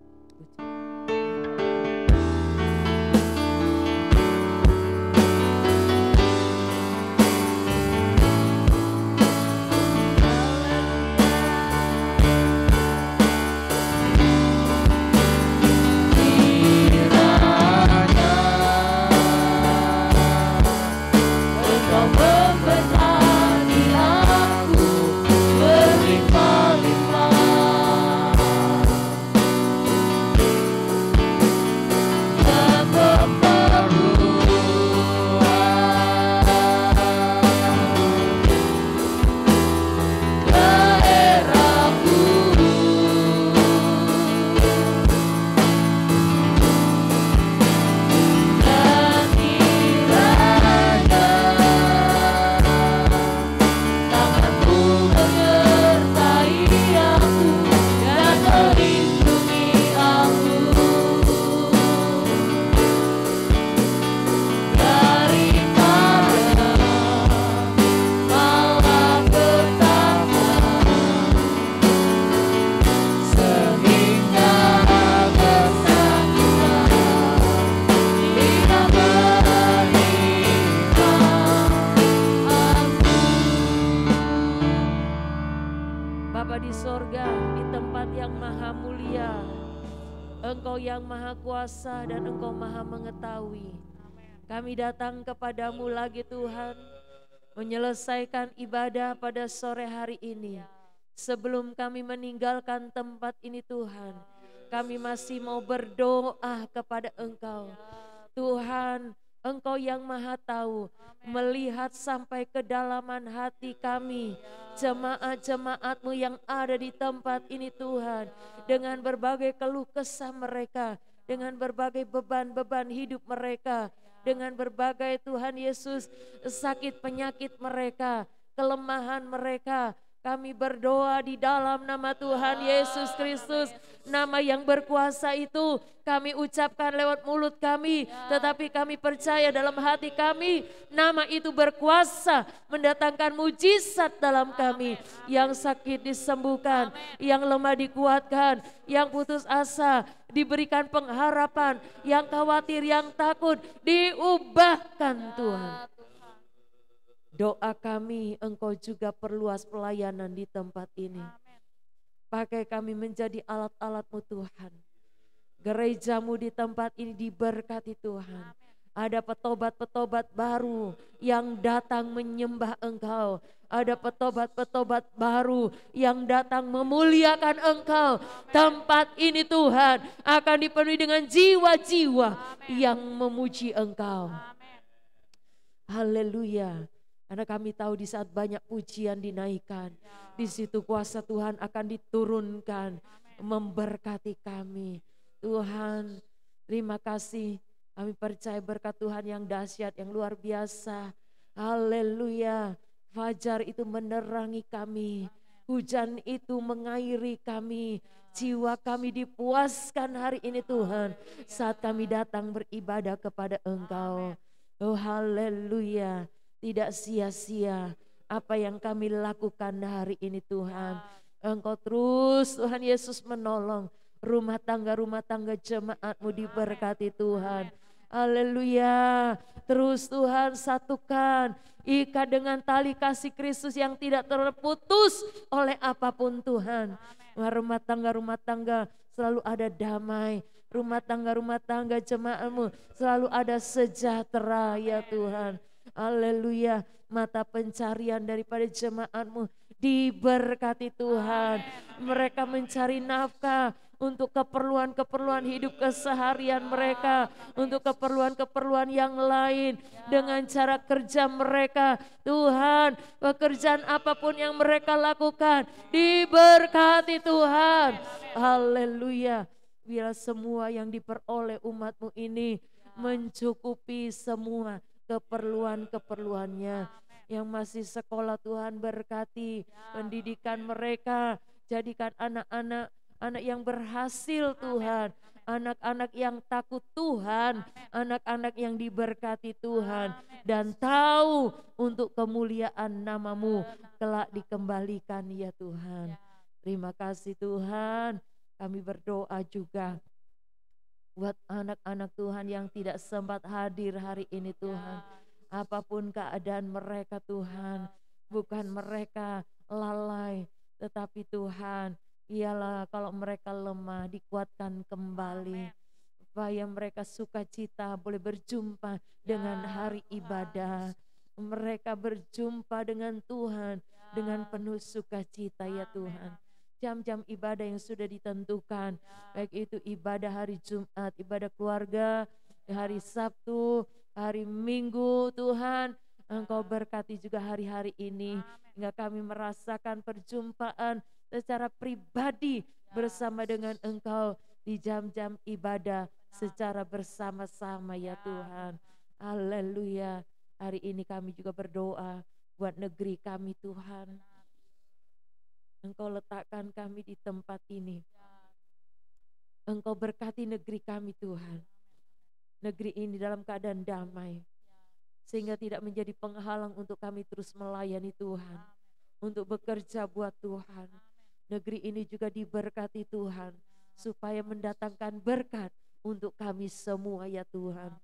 Engkau yang maha kuasa dan Engkau maha mengetahui. Kami datang kepadamu lagi Tuhan, menyelesaikan ibadah pada sore hari ini. Sebelum kami meninggalkan tempat ini Tuhan, kami masih mau berdoa kepada Engkau. Tuhan, Engkau yang maha tahu, melihat sampai kedalaman hati kami. jemaat-jemaat-Mu yang ada di tempat ini Tuhan, dengan berbagai keluh kesah mereka, dengan berbagai beban-beban hidup mereka, dengan berbagai Tuhan Yesus sakit penyakit mereka, kelemahan mereka. Kami berdoa di dalam nama Tuhan Yesus Kristus, nama yang berkuasa itu kami ucapkan lewat mulut kami, tetapi kami percaya dalam hati kami, nama itu berkuasa mendatangkan mujizat dalam kami. Yang sakit disembuhkan, yang lemah dikuatkan, yang putus asa diberikan pengharapan, yang khawatir, yang takut diubahkan Tuhan. Doa kami, Engkau juga perluas pelayanan di tempat ini. Pakai kami menjadi alat-alat-Mu Tuhan. Gereja-Mu di tempat ini diberkati Tuhan. Ada petobat-petobat baru yang datang menyembah Engkau. Ada petobat-petobat baru yang datang memuliakan Engkau. Tempat ini Tuhan akan dipenuhi dengan jiwa-jiwa yang memuji Engkau. Haleluya. Karena kami tahu di saat banyak pujian dinaikkan, di situ kuasa Tuhan akan diturunkan, memberkati kami. Tuhan, terima kasih. Kami percaya berkat Tuhan yang dahsyat, yang luar biasa. Haleluya. Fajar itu menerangi kami. Hujan itu mengairi kami. Jiwa kami dipuaskan hari ini Tuhan, saat kami datang beribadah kepada Engkau. Oh haleluya. Tidak sia-sia apa yang kami lakukan hari ini Tuhan. Engkau terus Tuhan Yesus menolong rumah tangga jemaat-Mu diberkati Tuhan. Haleluya. Terus Tuhan satukan, ikat dengan tali kasih Kristus yang tidak terputus oleh apapun Tuhan. Rumah tangga selalu ada damai. Rumah tangga jemaat-Mu selalu ada sejahtera ya Tuhan. Haleluya. Mata pencarian daripada jemaat-Mu diberkati Tuhan. Mereka mencari nafkah untuk keperluan-keperluan hidup keseharian mereka, untuk keperluan-keperluan yang lain dengan cara kerja mereka. Tuhan, pekerjaan apapun yang mereka lakukan diberkati Tuhan. Haleluya. Biar semua yang diperoleh umat-Mu ini mencukupi semua keperluan-keperluannya. Yang masih sekolah Tuhan berkati pendidikan mereka, jadikan anak-anak yang berhasil Tuhan, anak-anak yang takut Tuhan, anak-anak yang diberkati Tuhan dan tahu untuk kemuliaan nama-Mu kelak dikembalikan ya Tuhan. Terima kasih Tuhan. Kami berdoa juga buat anak-anak Tuhan yang tidak sempat hadir hari ini Tuhan. Apapun keadaan mereka Tuhan, bukan mereka lalai, tetapi Tuhan, ialah kalau mereka lemah dikuatkan kembali. Supaya mereka sukacita boleh berjumpa dengan hari ibadah. Mereka berjumpa dengan Tuhan dengan penuh sukacita ya Tuhan. Jam-jam ibadah yang sudah ditentukan, baik itu ibadah hari Jumat, ibadah keluarga, hari Sabtu, hari Minggu Tuhan, Engkau berkati juga hari-hari ini, hingga kami merasakan perjumpaan secara pribadi bersama dengan Engkau di jam-jam ibadah secara bersama-sama ya Tuhan. Haleluya. Hari ini kami juga berdoa buat negeri kami Tuhan. Engkau letakkan kami di tempat ini. Engkau berkati negeri kami Tuhan. Negeri ini dalam keadaan damai. Sehingga tidak menjadi penghalang untuk kami terus melayani Tuhan. Untuk bekerja buat Tuhan. Negeri ini juga diberkati Tuhan. Supaya mendatangkan berkat untuk kami semua ya Tuhan.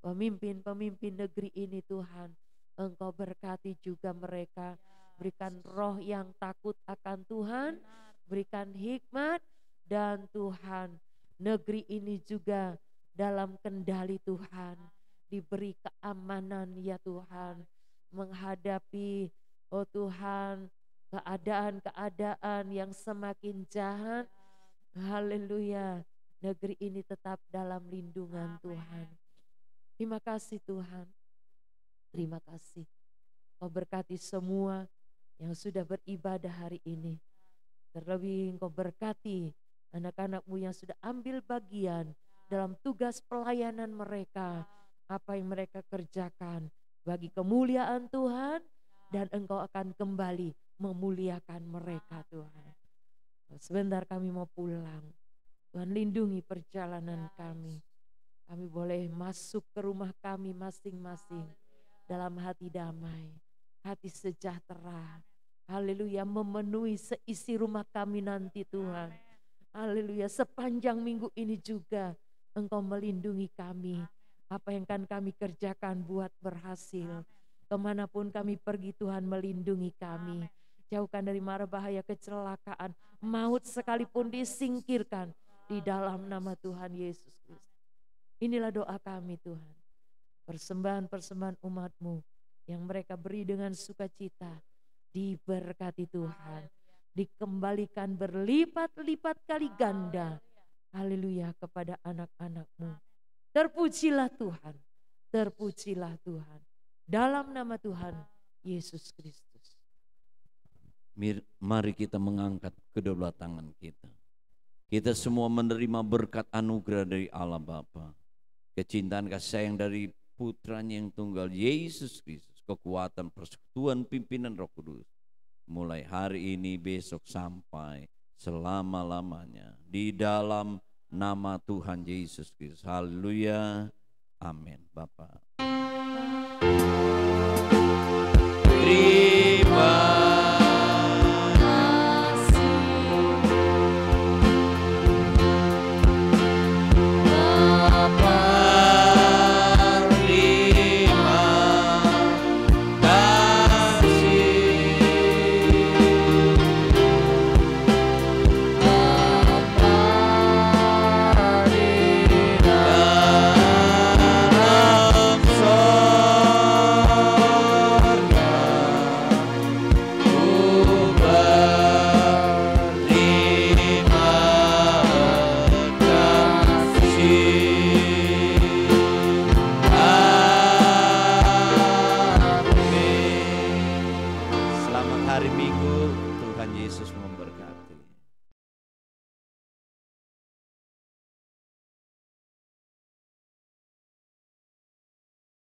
Pemimpin-pemimpin negeri ini Tuhan. Engkau berkati juga mereka. Berikan roh yang takut akan Tuhan, berikan hikmat, dan Tuhan, negeri ini juga dalam kendali Tuhan, diberi keamanan ya Tuhan, menghadapi oh Tuhan, keadaan-keadaan yang semakin jahat. Haleluya, negeri ini tetap dalam lindungan Tuhan. Terima kasih Tuhan, terima kasih. Kau berkati semua yang sudah beribadah hari ini. Terlebih Engkau berkati anak-anak-Mu yang sudah ambil bagian dalam tugas pelayanan mereka. Apa yang mereka kerjakan bagi kemuliaan Tuhan, dan Engkau akan kembali memuliakan mereka Tuhan. Sebentar kami mau pulang. Tuhan lindungi perjalanan kami. Kami boleh masuk ke rumah kami masing-masing dalam hati damai, hati sejahtera. Haleluya, memenuhi seisi rumah kami nanti Tuhan. Haleluya, sepanjang minggu ini juga Engkau melindungi kami. Apa yang akan kami kerjakan buat berhasil. Kemanapun kami pergi Tuhan melindungi kami. Jauhkan dari mara bahaya, kecelakaan, maut sekalipun disingkirkan di dalam nama Tuhan Yesus Kristus. Inilah doa kami Tuhan. Persembahan-persembahan umat-Mu yang mereka beri dengan sukacita, diberkati Tuhan. Dikembalikan berlipat-lipat kali ganda. Haleluya, kepada anak-anak-Mu. Terpujilah Tuhan. Terpujilah Tuhan. Dalam nama Tuhan Yesus Kristus. Mari kita mengangkat kedua tangan kita. Kita semua menerima berkat anugerah dari Allah Bapa, kecintaan kasih sayang dari Putranya yang tunggal Yesus Kristus, kekuatan persekutuan pimpinan Roh Kudus, mulai hari ini, besok, sampai selama-lamanya, di dalam nama Tuhan Yesus Kristus. Haleluya. Amin. Bapak. Terima hari Minggu, Tuhan Yesus